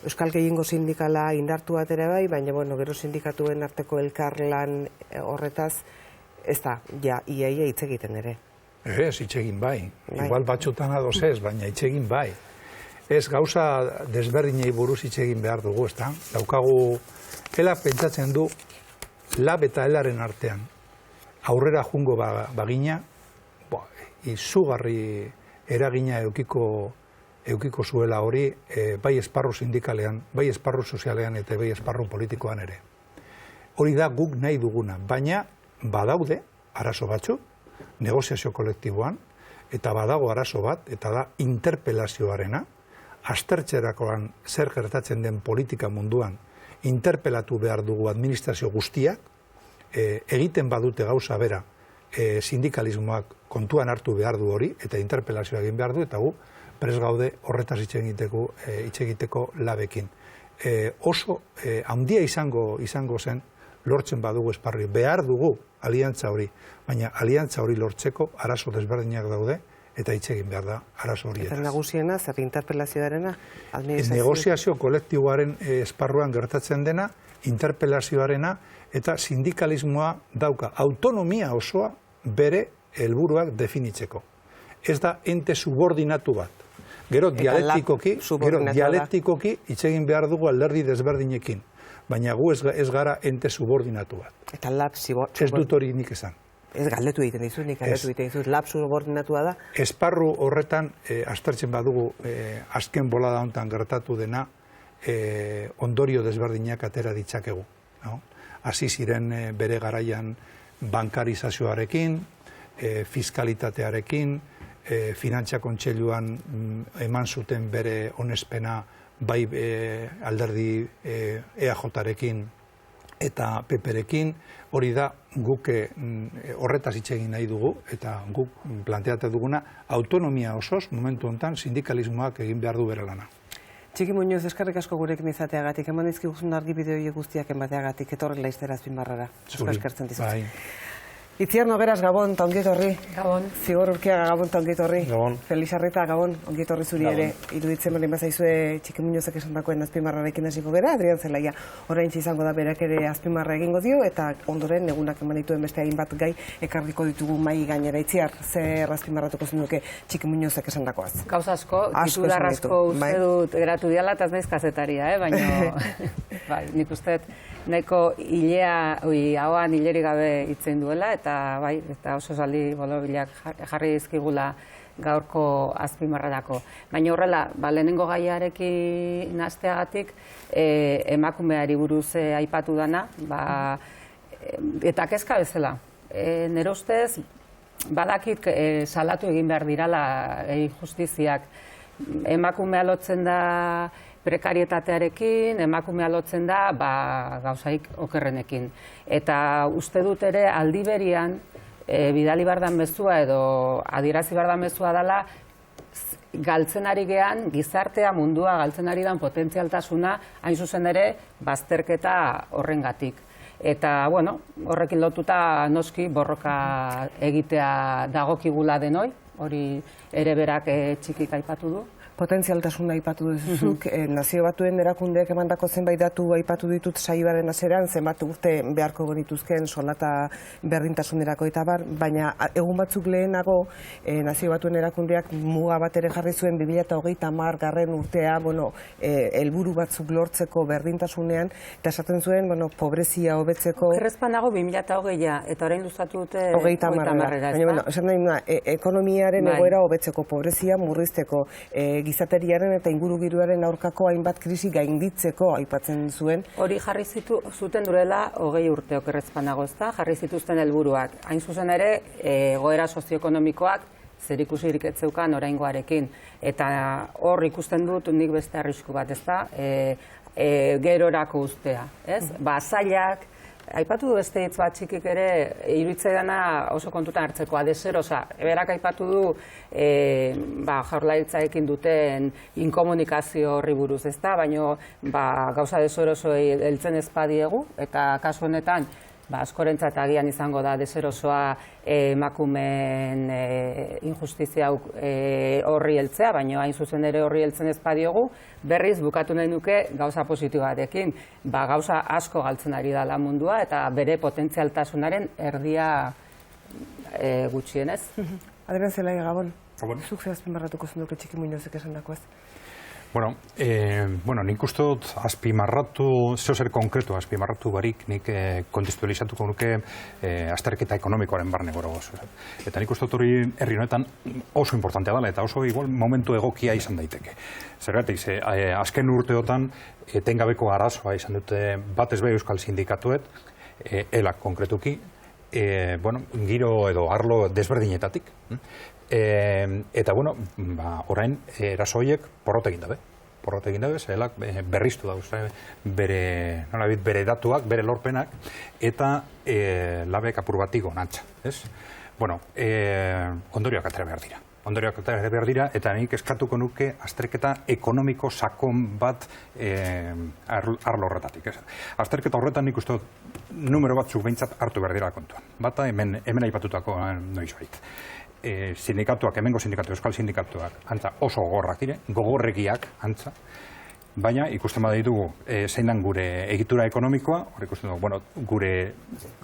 [SPEAKER 1] Euskal Gehiengo sindikala indartu bat ere bai, baina gero sindikatuen arteko elkarlan horretaz, ez da, iaia hitz egiten ere.
[SPEAKER 2] Ez, hitz egin bai. Igual batzutan ados ez, baina hitz egin bai. Ez gauza desberdinei buruz hitz egin behar dugu, ez da? Daukagu, ela pentsatzen du, lab eta elaren artean, aurrera jungo bagina, izugarri eragina eukiko zuela hori, bai esparru sindikalean, bai esparru sozialean eta bai esparru politikoan ere. Hori da guk nahi duguna, baina badaude arazo batzu, negoziazio kolektiboan, eta badago arazo bat, eta da interpelazioarena, aztertzerakoan zer gertatzen den politika munduan, interpelatu behar dugu administrazio guztiak, egiten badute gauza bera, sindikalismoak kontuan hartu behar du hori, eta interpelazioa egin behar du, eta gu prest gaude horretaz hitz egiteko labekin. Oso handia izango zen lortzen badugu esparri. Behar dugu aliantza hori, baina aliantza hori lortzeko arazo desberdinak daude, eta hitz egin behar da arazo horietaz.
[SPEAKER 1] Eta nagusiena, zer interpelazioarena?
[SPEAKER 2] Negoziazio kolektiboaren esparruan gertatzen dena, interpelazioarena, eta sindikalismoa dauka autonomia osoa bere helburuak definitzeko. Ez da ente subordinatu bat. Gero dialektikoki hitz egin behar dugu alderdi desberdinekin, baina gu ez gara ente subordinatu bat.
[SPEAKER 1] Eta lab
[SPEAKER 2] ez dut hori nik esan.
[SPEAKER 1] Ez galdetu egiten dizut, nik galdetu egiten dizut, lab subordinatua da?
[SPEAKER 2] Esparru horretan, aztertzen badugu, azken bolada honetan gertatu dena, ondorio desberdinak atera ditzakegu. Hasi ziren bere garaian bankarizazioarekin, fiskalitatearekin, finantza kontseiluan eman zuten bere onespena bai alderdi EAJ-rekin eta PP-rekin, hori da guk horretaz hitz egin nahi dugu, eta guk planteatu duguna autonomia osoz momentu honetan sindikalismoak egin behar du bere lana.
[SPEAKER 1] Txiki Muñoz, eskerrik asko gurekin izateagatik, eman dizkiguzun argibide horiek guztiak emateagatik, etorren laiztera Azpimarrara. Eskertzen dizut. Itziar Nogueras, Gabon, ta ongi etorri.
[SPEAKER 3] Gabon.
[SPEAKER 1] Zigor Urkiaga, Gabon, ta ongi etorri.
[SPEAKER 4] Gabon.
[SPEAKER 1] Felix Arrieta, Gabon, ongi etorri zuri ere. Iruditzen baldin bazaizue Txiki Muñozek esandakoen Azpimarrarekin hasiko gera, Adrian Zelaia oraintxe izango da berak ere Azpimarra egingo dio, eta ondoren egunak eman dituen beste hainbat gai ekarriko ditugu mahai gainera. Itziar, zer azpimarratuko zenuke Txiki Muñozek esandakoaz?
[SPEAKER 3] Gauza asko, titular asko uste dut geratu diala, eta ez naiz kazetaria, baina nik uste nahiko hauan hileri gabe hitzen duela, eta oso zaldi bolobilak jarri dizkigula gaurko Azpimarrarako. Baina horrela, lehenengo gaiarekin hasteagatik emakumeari buruz aipatu dana, eta kezka bezala. Nire ustez, badakit salatu egin behar dirala justiziak. Emakumea lotzen da prekarietatearekin, emakumea lotzen da gauzaik okerrenekin. Eta uste dut ere aldi berian bidali bardan mezua edo adierazi bardan mezua dela galtzen ari gean, gizartea mundua galtzen ari dan potentzialtasuna hain zuzen ere bazterketa horrengatik. Eta, horrekin lotuta noski borroka egitea dagokigula denoi, hori ere berak txikik aipatu du.
[SPEAKER 1] Potentzialtasuna aipatu duzuk, Nazio Batuen erakundeek emandako zenbait datu aipatu ditut saioaren hasieran, zenbat urte beharko genituzken soldata berdintasunerako eta baina egun batzuk lehenago Nazio Batuen erakundeak muga bat ere jarri zuen 2030 urtea, helburu batzuk lortzeko berdintasunean, eta esaten zuen, pobrezia hobetzeko...
[SPEAKER 3] Okerrezpanago 2020a, eta orain luzatu dute
[SPEAKER 1] 30-era. Baina, esan nahi, ekonomiaren egoera hobetzeko, pobrezia murrizteko, gizateriaren eta ingurugiroaren aurkako hainbat krisi gainditzeko aipatzen zuen.
[SPEAKER 3] Hori jarri zuten durela 20 urte okerrezpanago, ezta? Jarri zituzten helburuak. Hain zuzen ere, egoera sozioekonomikoak zerikusirik ez zeukan oraingoarekin. Eta hor ikusten dut nik beste arrisku bat, ezta? Gerorako uztea, ez? Zailak, aipatu du beste hitz bat txikik ere, iruditzaiana oso kontutan hartzeko, deserosa. Berak aipatu du jaurlaritzarekin duten inkomunikazio horri buruz, ezta? Baina gauza deserosoei heltzen ez badiegu, eta kasu honetan askorentzat agian izango da deserosoa emakumeen injustizia horri heltzea, baina hain zuzen ere horri heltzen ez badiogu, berriz bukatu nahi nuke gauza positiboarekin. Gauza asko galtzen ari da lan mundua eta bere potentzialtasunaren erdia gutxienez.
[SPEAKER 1] Adrian Zelai, Gabon.
[SPEAKER 4] Gabon.
[SPEAKER 1] Zuk ze azpimarratuko zenduke Txiki Muñozek esan dakoaz?
[SPEAKER 4] Bueno, nik uste dut azpimarratu, zer konkretu azpimarratu barik, nik kontestualizatuko nuke azterketa ekonomikoaren barne gorogoz. Eta nik uste dut hori herri honetan oso importantea dela eta oso igual momentu egokia izan daiteke. Zergatik, azken urteotan etengabeko arazoa izan dute batez bai euskal sindikatuet, elak konkretuki, giro edo arlo desberdinetatik. Eta, orain, erasoiek porrot egin dabe, zelak berriztu dauz, bere datuak, bere lorpenak, eta labek apur batik onantza. Ondorioak atera behar dira, eta nik eskatuko nuke azterketa ekonomiko sakon bat arlo horretatik. Azterketa horretan nik uste numero batzuk behintzat hartu behar dira kontuan. Bata hemen aipatutako noiz baita. Sindikatuak, hemengo sindikatu, euskal sindikatuak, antza oso gogorrak dire, gogorregiak, antza, baina ikusten bada ditugu zein den gure egitura ekonomikoa, hor ikusten dugu, gure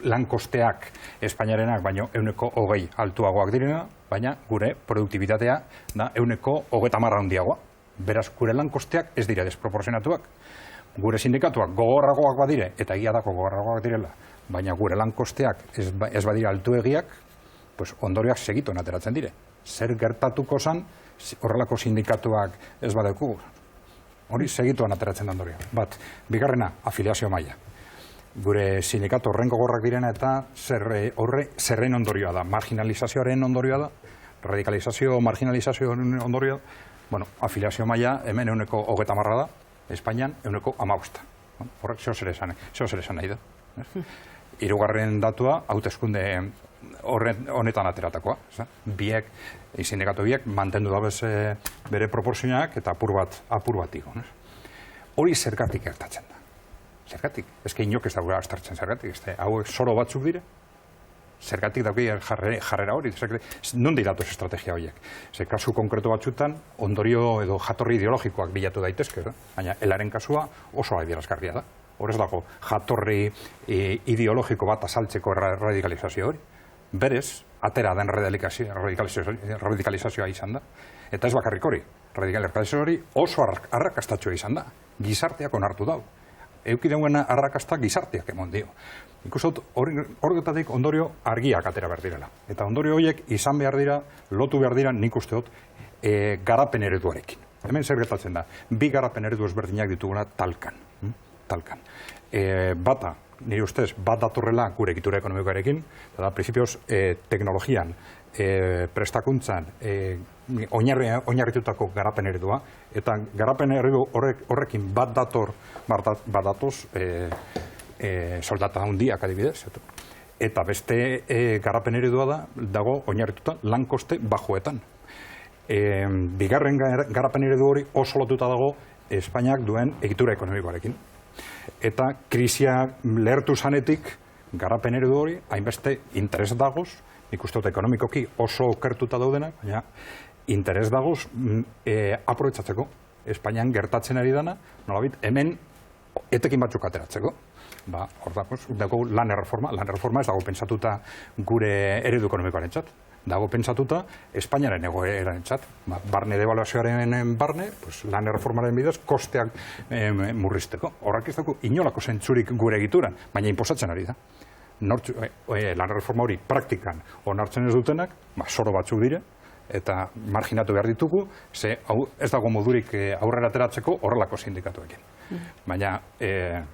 [SPEAKER 4] lankosteak Espainiarenak, baino 20% altuagoak direna, baina gure produktibitatea da 30% handiagoa. Beraz, gure lankosteak ez dira desproporzionatuak. Gure sindikatuak gogorragoak badire, eta egia dako gogorragoak direla, baina gure lankosteak ez badira altuegiak, ondorioak segituen ateratzen dire. Zer gertatuko zan, horrelako sindikatuak ez badekugu. Hori segituen ateratzen da ondorioa. Bat, bigarrena, afiliazio maila. Gure sindikatu horren gogorrak direna eta zerren ondorioa da. Marginalizazioaren ondorioa da, radikalizazio, marginalizazioaren ondorioa da. Afiliazio maila hemen 30% da, Espainian 15%. Horrek zeo zer esan nahi da. Hirugarren datua, hauteskunde honetan ateratakoa. Biek, sindikatu biek, mantendu dabez bere proporzionak eta apur bat igo. Hori zergatik gertatzen da. Zergatik? Ez que inok ez dagoela astartzen zergatik. Hauek soro batzuk dire. Zergatik dagoela jarrera hori. Nondi datoz estrategia horiek. Kasu konkretu batzutan, ondorio edo jatorri ideologikoak bilatu daitezke. Baina, elaren kasua oso adierazgarria da. Horrez dago, jatorri ideologiko bat azaltzeko radikalizazio hori. Berez, atera den radikalizazioa izan da. Eta ez bakarrik hori. Radikalizazio hori oso arrakastatxoa izan da. Gizarteak onartu dau. Euki dauen arrakasta gizarteak emon dio. Ikusot, horretatik ondorio argiak atera behar direla. Eta ondorio horiek izan behar dira, lotu behar dira nik usteot garapen ereduarekin. Hemen zer gertatzen da, bi garapen eredu ezberdinak ditugula talkan. Bata, nire ustez, bat datorrela gure egitura ekonomikoarekin, eta da, prinsipioz, teknologian, prestakuntzan, oinarritutako garapen eredua, eta garapen eredu horrekin bat datoz soldata handiak adibidez. Eta beste garapen eredua dago oinarrituta lan koste bajoetan. Bigarren garapen eredu hori oso lotuta dago Espainiak duen egitura ekonomikoarekin. Eta krisia lehertu zanetik garapen eredu hori hainbeste interes dagoz, nik uste dut ekonomikoki oso okertuta daudenak, baina interes dagoz aprobetxatzeko Espainian gertatzen ari dana, nolabit hemen etekin batzuk ateratzeko. Hor dago lan erreforma ez dago pentsatuta gure eredu ekonomikoaren txat. Dago pentsatuta Espainiaren egoeraren txat. Barne devaluazioaren barne, lan erreformaren bidez, kosteak murrizteko. Horrak ez dago inolako zentzurik gure egituran, baina inposatzen ari da. Lan erreforma hori praktikan onartzen ez dutenak, soro batzuk dire, eta marginatu behar ditugu, ze ez dago modurik aurrera ateratzeko horrelako sindikatuekin. Baina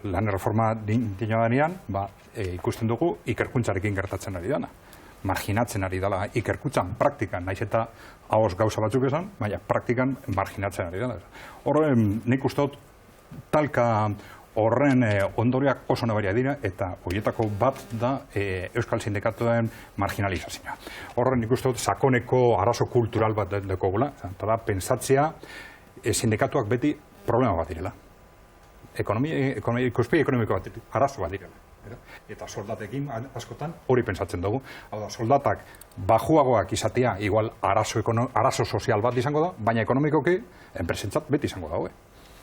[SPEAKER 4] lan erreforma dino danean, ikusten dugu ikerkuntzarekin gertatzen ari dana. Marginatzen ari dela ikerkuntzan, praktikan, naiz eta ahoz gauza batzuk esan, baina praktikan marginatzen ari dela. Horren nik uste dut talka horren ondorioak oso nabaria dira eta horietako bat da euskal sindikatuen marginalizazioa. Horren nik uste dut sakoneko arazo kultural bat dekogula, eta da pentsatzea sindikatuak beti problema bat direla. Ikuspegi ekonomiko bat, arazo bat direla. Eta soldatekin askotan hori pentsatzen dugu. Hau da, soldatak bajuagoak izatea, igual arazo sozial bat izango da, baina ekonomikoki enpresentzat beti izango da,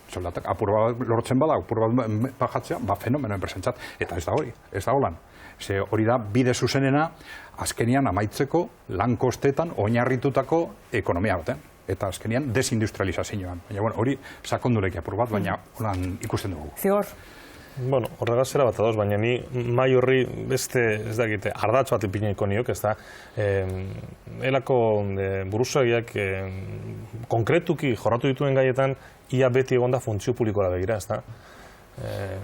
[SPEAKER 4] soldatak apur bat lortzen bada, apur bat bajatzea, fenomeno enpresentzat. Eta ez da hori, ez da holan. Ze hori da bide zuzenena azkenian amaitzeko lan kostetan oinarritutako ekonomia baten. Eta azkenian desindustrializazioan. Baina hori sakonduleki apur bat, baina holan ikusten dugu.
[SPEAKER 1] Zigor?
[SPEAKER 5] Bueno, horregaz zera bat adoz, baina ni mai horri beste, ez dakite, ardatz bat ipineko niok, ez da, elako buruzagiak konkretuki jorratu dituen gaietan, ia beti egonda funtzio publikoa begira, ez da.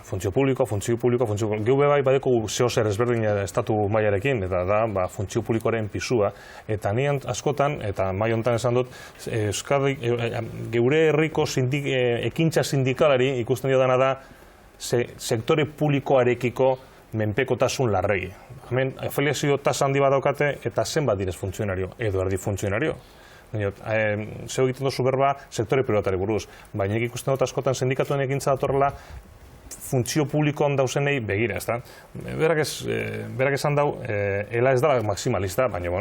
[SPEAKER 5] Funtzio publiko. Geu bai badeko zehozer ezberdina estatu mailarekin, eta da funtzio publikoaren pisua. Eta ni askotan, eta mai honetan esan dut, geure herriko ekintza sindikalari ikusten dira da, sektore publikoarekiko menpekotasun larregi. Hemen, afiliazio tasa handi bat daukate eta zenbat direz funtzionario, edo erdi funtzionario. Zeu egiten dozu berba sektore pribatuari buruz, baina ikusten dut askotan sindikatuen ekintza datorrela funtzio publikoan dauzenei begira, ez da? Berak esan dau, ela ez da maximalista, baina,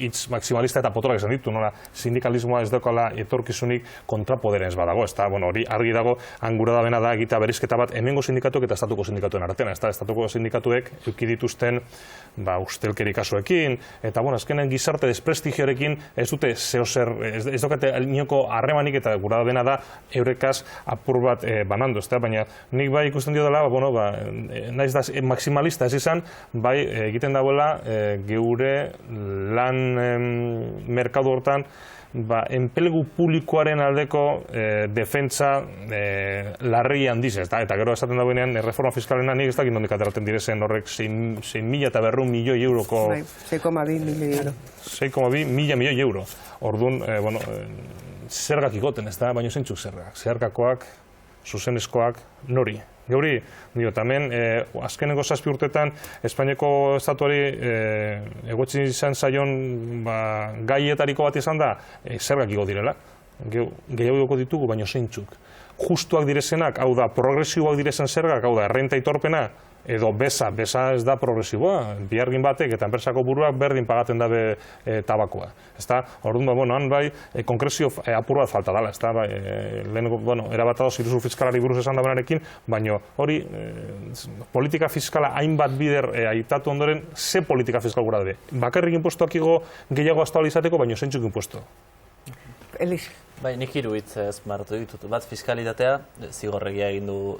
[SPEAKER 5] hitz maximalista eta potolak esan ditu, nola sindikalismoa ez daukala etorkizunik kontrapoderen ez badago, ez da, hori argi dago, angura da bena da egitea berizketa bat hemengo sindikatuek eta estatuko sindikatuen artean, ez da, estatuko sindikatuek eukidituzten ustelkeri kasuekin, eta, azkenen gizarte desprestigioarekin ez dute zehozer, ez daukate nioko harremanik eta gura da bena da eurekaz apur bat banando, ez da, baina nik bai ikusten dio dela, naiz da maximalista ez izan, bai egiten dagoela geure lan merkadu hortan enplegu publikoaren aldeko defentsa larregi handiz, eta gero esaten dagoenean reforma fiskalena nik ez dakit nondik ateratzen direzen horrek 6.000 eta 200 milioi euroko
[SPEAKER 1] 6,2 milioi euro
[SPEAKER 5] 6,2 milioi euro orduan, zergak igoten ez da, baina zeintzuk zergak zeharkakoak, zuzenezkoak nori geuri, tamen, azkeneko 7 urtetan, Espainiako estatuari egotzi izan zaion gaietariko bat izan da, zergak igo direla. Gehiago ditugu, baina zeintzuk. Justuak direzenak, hau da, progresiboak direzen zergak, hau da, errenta itorpena, edo beza ez da progresiboa. Bihargin batek eta enpresako buruak berdin pagaten dabe tabakoa. Orduan, han bai, konkrezio apur bat falta dela. Erabat adoz iruzur fiskalari buruz esan da benarekin, baina hori politika fiskala hainbat bider aiptatu ondoren, ze politika fiskal gura dabe. Bakarrik impuestoak gehiago aztabal izateko, baina zeintzuk impuesto.
[SPEAKER 1] Elis.
[SPEAKER 6] Bai, nik hiru hitz maratu ditut. Bat, fiskalitatea, zigorregia egin du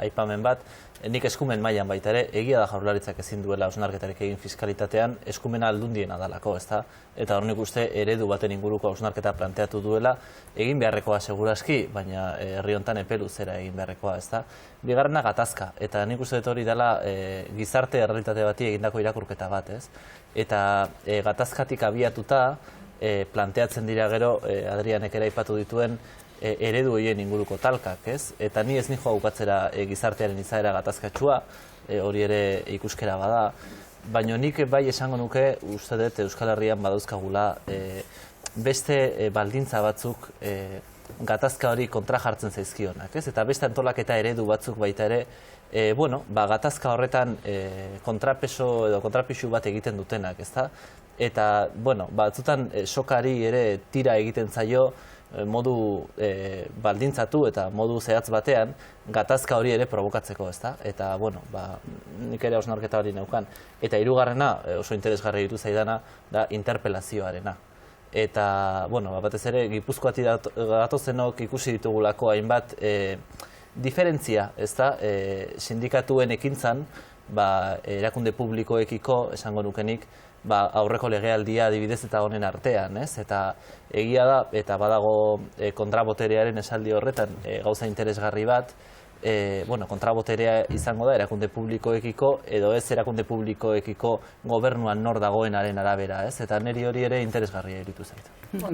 [SPEAKER 6] aipamen bat. Nik eskumen mailan baita ere, egia da Jaurlaritzak ezin duela hausnarketarik egin fiskalitatean, eskumena aldundiena dalako, ezta? Eta hor nik uste eredu baten inguruko hausnarketa planteatu duela, egin beharrekoa segurazki, baina herri honetan epe luzera egin beharrekoa, ezta? Bigarrena gatazka, eta nik uste dut hori dela gizarte errealitate bati egindako irakurketa bat, ez? Eta gatazkatik abiatuta, planteatzen dira gero, Adrianek ere aipatu dituen, eredu horien inguruko talkak, ez? Eta ni ez nijoa bukatzera gizartearen izaera gatazkatsua, hori ere ikuskera bada, baina nik bai esango nuke, uste dut Euskal Herrian badauzkagula beste baldintza batzuk gatazka hori kontra jartzen zaizkionak, ez? Eta beste antolaketa eredu batzuk baita ere, gatazka horretan kontrapeso edo kontrapixu bat egiten dutenak, ezta? Eta, batzutan sokari ere tira egiten zaio modu baldintzatu eta modu zehatz batean gatazka hori ere provokatzeko, ezta? Eta, nik ere hausnarketa hori neukan. Eta hirugarrena, oso interesgarri ditu zaidana, da interpelazioarena. Eta, batez ere, Gipuzkoatik gatozenok ikusi ditugulako hainbat diferentzia, ezta? Sindikatuen ekintzan, erakunde publikoekiko, esango nukenik, aurreko legealdia adibidez eta honen artean, ez? Eta egia da, eta badago kontraboterearen esaldi horretan gauza interesgarri bat, kontraboterea izango da erakunde publikoekiko, edo ez erakunde publikoekiko gobernuan nor dagoenaren arabera, ez? Eta niri hori ere interesgarria iruditu zait.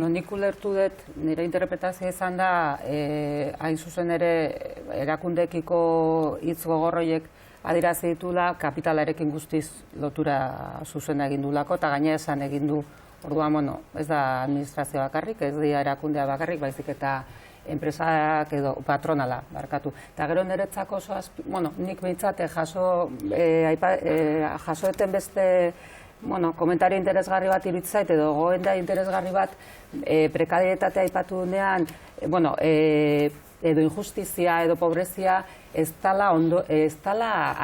[SPEAKER 3] Nik ulertu dut, nire interpretazioa izan da, hain zuzen ere erakundeekiko hitz gogorroiek adirazi ditula kapitalarekin guztiz lotura zuzena egin dulako, eta gaina esan egin du, orduan, ez da administrazioa bakarrik, ez dira erakundea bakarrik, baizik eta enpresak edo patronala, barkatu. Eta gero niretzako oso, nik behintzat jasoeten beste komentario interesgarri bat iruditzait edo goenda interesgarri bat prekarietatea aipatu dunean, edo injustizia edo pobrezia hori ez dela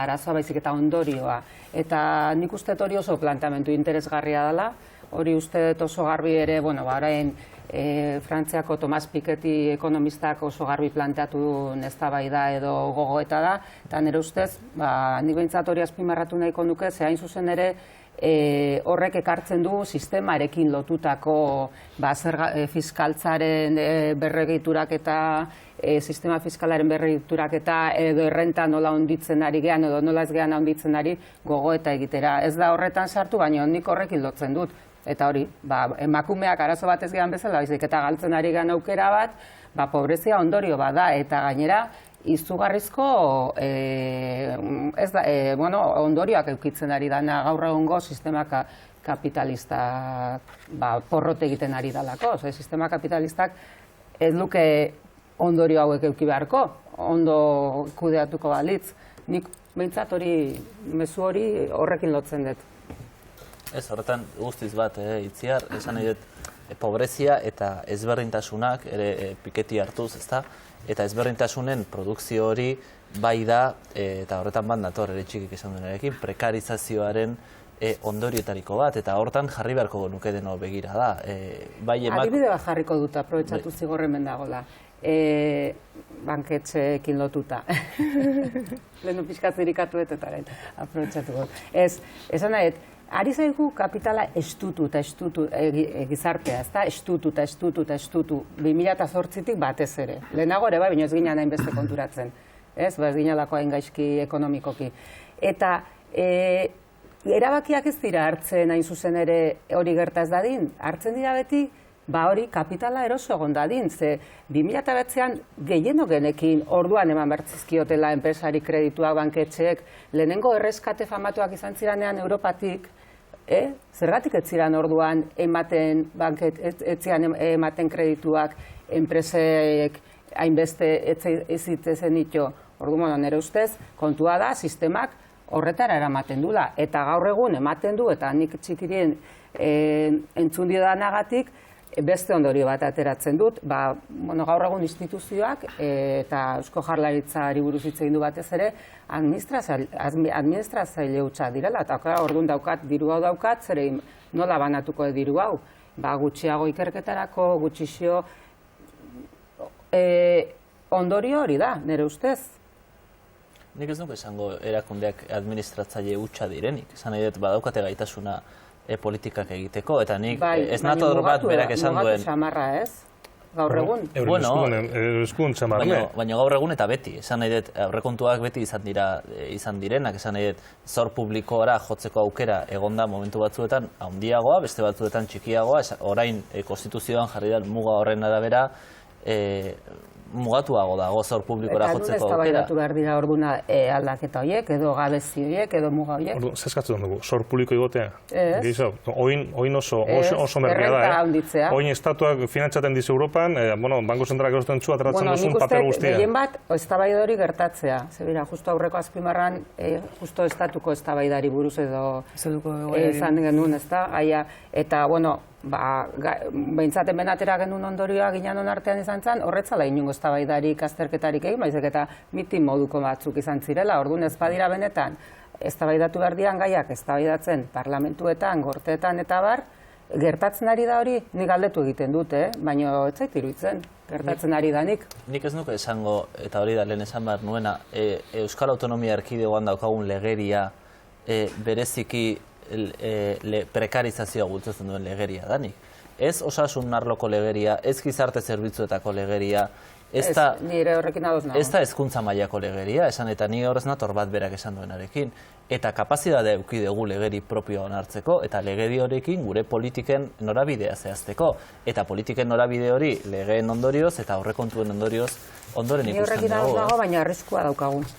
[SPEAKER 3] arazoa baizik eta ondorioa. Eta nik uste hori oso planteamendu interesgarria dela, hori uste oso garbi ere, orain Frantziako Tomas Piketty ekonomistak oso garbi planteatu duen eztabaida edo gogoeta da, eta nire ustez, nik behintzat hori azpimarratu nahiko nuke, ze hain zuzen ere horrek ekartzen du sistemarekin lotutako fiskaltzaren berregiturak eta sistema fiskalaren berregiturak eta edo errenta nola onditzen ari gehan edo nola ez gehan onditzen ari gogoeta egitera. Ez da horretan sartu, baina nik horrekin lotzen dut. Eta hori, emakumeak arazo bat ez gehan bezala, baizik eta galtzen ari gehan aukera bat, pobrezia ondorio bada, eta gainera, izugarrizko ondorioak eukitzen ari dana gaur egungo sistema kapitalista porrote egiten ari dalako. Sistema kapitalistak ez luke ondorio hauek euki beharko, ondo kudeatuko balitz. Nik behintzat hori, mezu hori horrekin lotzen dut.
[SPEAKER 6] Ez, horretan guztiz bat, Itziar, esan nahi dut, pobrezia eta ezberdintasunak, ere Piketty hartuz, ezta? Eta ezberdintasunen produkzio hori bai da, eta horretan bat nator ere txikik esan duenarekin, prekarizazioaren ondorioetariko bat, eta hortan jarri beharko nuke deno begira da.
[SPEAKER 3] Adibide bat jarriko dut, aprobetxatu zigorren bendagola. Banketxeekin lotuta. Lehenu pixkat zirikatu eta aprobetxatu dut. Esan nahi, ari zaigu kapitala estutu eta estutu gizartea, ez da? Estutu eta estutu eta estutu 2008-tik batez ere. Lehenago ere, baina ez ginen hainbeste konturatzen. Ez ginalako hain gaizki ekonomikoki. Eta erabakiak ez dira hartzen hain zuzen ere hori gerta ez dadin. Hartzen dira beti, hori kapitala eroso egon dadin. Ze 2009an gehieno genekin orduan eman bertzizkiotela enpresari kredituak banketxeek, lehenengo erreskate famatuak izan ziranean Europatik, zergatik ez ziren orduan ematen kredituak enpresek hainbeste ez zitezen ito. Orduan, nire ustez, kontua da, sistemak horretara eramaten dula. Eta gaur egun ematen du, eta nik txikirien entzun didanagatik, beste ondorio bat ateratzen dut, gaur egun instituzioak eta Eusko Jaurlaritzari buruz hitz egin du batez ere, administratzaile hutsa direla, eta orduan daukat, diru hau daukat, zere nola banatuko diru hau. Gutxiago ikerketarako, gutxixio, ondorio hori da, nire ustez.
[SPEAKER 6] Nik ez nuke esango erakundeak administratzaile hutsa direnik, esan nahi dut badaukate gaitasuna politikak egiteko, eta nik ez nator bat berak esan duen.
[SPEAKER 3] Mugatu xamarra ez, gaur egun.
[SPEAKER 5] Eskun xamarra.
[SPEAKER 6] Baina gaur egun eta beti, esan nahi dut, aurrekontuak beti izan direnak, esan nahi dut, zor publikoara jotzeko aukera egonda momentu batzuetan handiagoa, beste batzuetan txikiagoa, orain konstituzioan jarri da muga horren arabera, mugatuago dago zor publikora jotzeko aukera.
[SPEAKER 3] Eta ez tabaidatu behar dira orduna aldaketa horiek, edo gabezi horiek, edo muga horiek.
[SPEAKER 5] Zeskatzen dugu, zor publiko egotea?
[SPEAKER 3] Ez.
[SPEAKER 5] Oin oso merkia da. Oin estatuak finantzaten dizu Europan, Banko Zentralak erosten txu, atratzen duzun paper guztia.
[SPEAKER 3] Gehien bat, eztabaida hori gertatzea. Zebira, justo aurreko azpimarran, justo estatuko eztabaidari buruz edo izan genuen, ez da? Eta, behintzat hemen atera genuen ondorioa ginean artean izan zen, horretzala inungo eztabaidarik azterketarik egin, baizik eta mitin moduko batzuk izan zirela, orduan ez badira benetan, eztabaidatu behar dian gaiak eztabaidatzen parlamentuetan, gorteetan eta bar, gertatzen ari da hori, nik galdetu egiten dute, baina ez zait iruditzen, gertatzen ari da nik.
[SPEAKER 6] Nik ez nuke esango, eta hori da lehen esan behar nuena, Euskal Autonomia Erkidegoan daukagun legeria bereziki prekarizazioa bultzatzen duen legeria danik. Ez osasun arloko legeria, ez gizarte zerbitzuetako legeria, ez da hezkuntza mailako legeria, esan eta ni horrez nator bat berak esan duenarekin. Eta kapazitatea eduki dugu legeri propioa onartzeko, eta legedi horrekin gure politiken norabidea zehazteko. Eta politiken norabide hori legeen ondorioz eta aurrekontuen ondorioz ondoren ikusten dugu.
[SPEAKER 3] Ni horrekin dago, baina arriskua daukagun.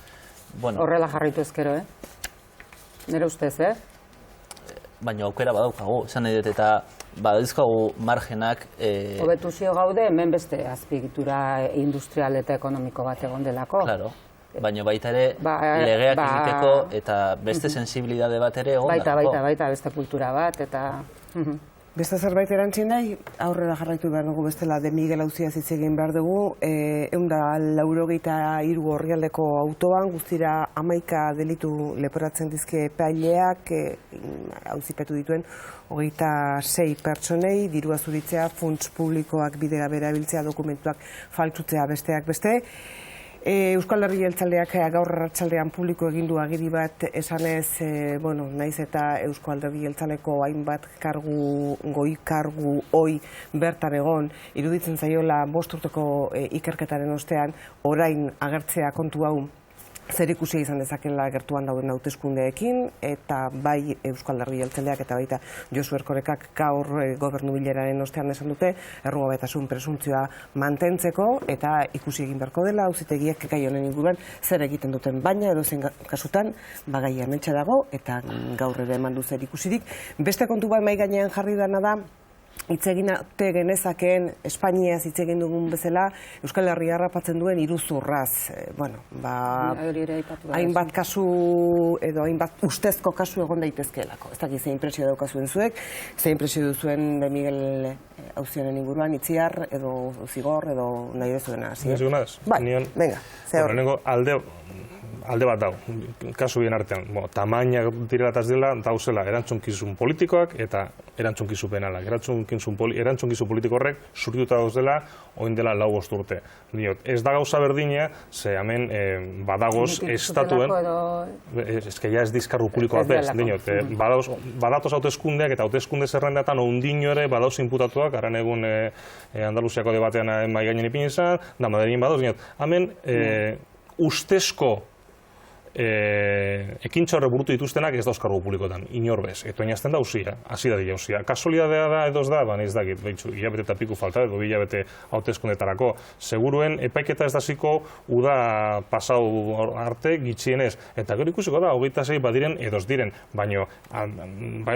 [SPEAKER 3] Horrela jarraitu ezkero, nire ustez,
[SPEAKER 6] baina aukera badaukagu, esan nahi dut, eta badauzkagu margenak...
[SPEAKER 3] Hobetu zio gaude, hemen beste azpiegitura industrial eta ekonomiko bat egon delako.
[SPEAKER 6] Claro, baina baita ere legeak egiteko eta beste sensibilidade bat ere egon delako.
[SPEAKER 3] Baita, beste kultura bat, eta...
[SPEAKER 1] Beste zerbait erantzin nahi, aurrera jarraitu behar dugu bestela de Miguel auziaz hitz egin behar dugu, 183 orrialdeko autoan, guztira 11 delitu leporatzen dizke epaileak, auzipetu dituen 26 pertsonei, dirua zuritzea, funts publikoak bidegabe erabiltzea, dokumentuak faltsutzea besteak beste. Euskal Herri Jeltzaleak gaur arratsaldean publiko egin du agiri bat esanez, naiz eta Euskal Herri Jeltzaleko hainbat goi kargu hoi bertan egon, iruditzen zaiola 5 urteko ikerketaren ostean, orain agertzea kontu hau zer ikusia izan dezakela gertuan dauden hauteskundeekin, eta bai Euskal Herri Jeltzaleak eta baita Josu Erkorekak gaur gobernu bileraren ostean esan dute, errugabetasun presuntzioa mantentzeko, eta ikusi egin beharko dela, auzitegiek gai honen inguruan zer egiten duten, baina edozein kasutan gaia hementxe dago, eta gaur ere eman du zer ikusirik. Beste kontu bat mahai gainean jarri dana da, hitz egin genezakeen Espainiaz hitz egin dugun bezala, Euskal Herria harrapatzen duen iruzurraz. Hainbat kasu edo hainbat ustezko kasu egon daitezkeelako. Ez dakit zein impresio daukazuen zuek, zein impresio duzuen de Miguel auzionen inguruan, Itziar edo Zigor edo nahi dezuena. Bai, venga, ze hor.
[SPEAKER 5] Alde bat dau, kasu bien artean, tamaina direlataz dela, dauzela erantzunkizun politikoak eta erantzunkizun penalak. Erantzunkizun politiko horrek surtuta dauz dela, oin dela 4 urte. Ez da gauza berdina, ze hemen badagoz estatuen, ez que ja ez dizkarru publiko bat bez, badatoz hauteskundeak eta hauteskunde zerrendatan ondino ere badauz inputatuak, aran egun Andaluziako debatean mai gainen ipin izan, da Madridin badauz, hemen ustezko ekintza horre burutu dituztenak ez dauzkargu publikoetan, inorbez, eta oinazten da hauzia, hasi da dira hauzia. Kasualidadea da edoz da, ez dakit, hilabete eta piku falta, edo hilabete hauteskundetarako. Seguruen epaiketa ez daziko uda pasau arte gitxienez, eta gero ikusiko da, 26 badiren edoz diren, baino,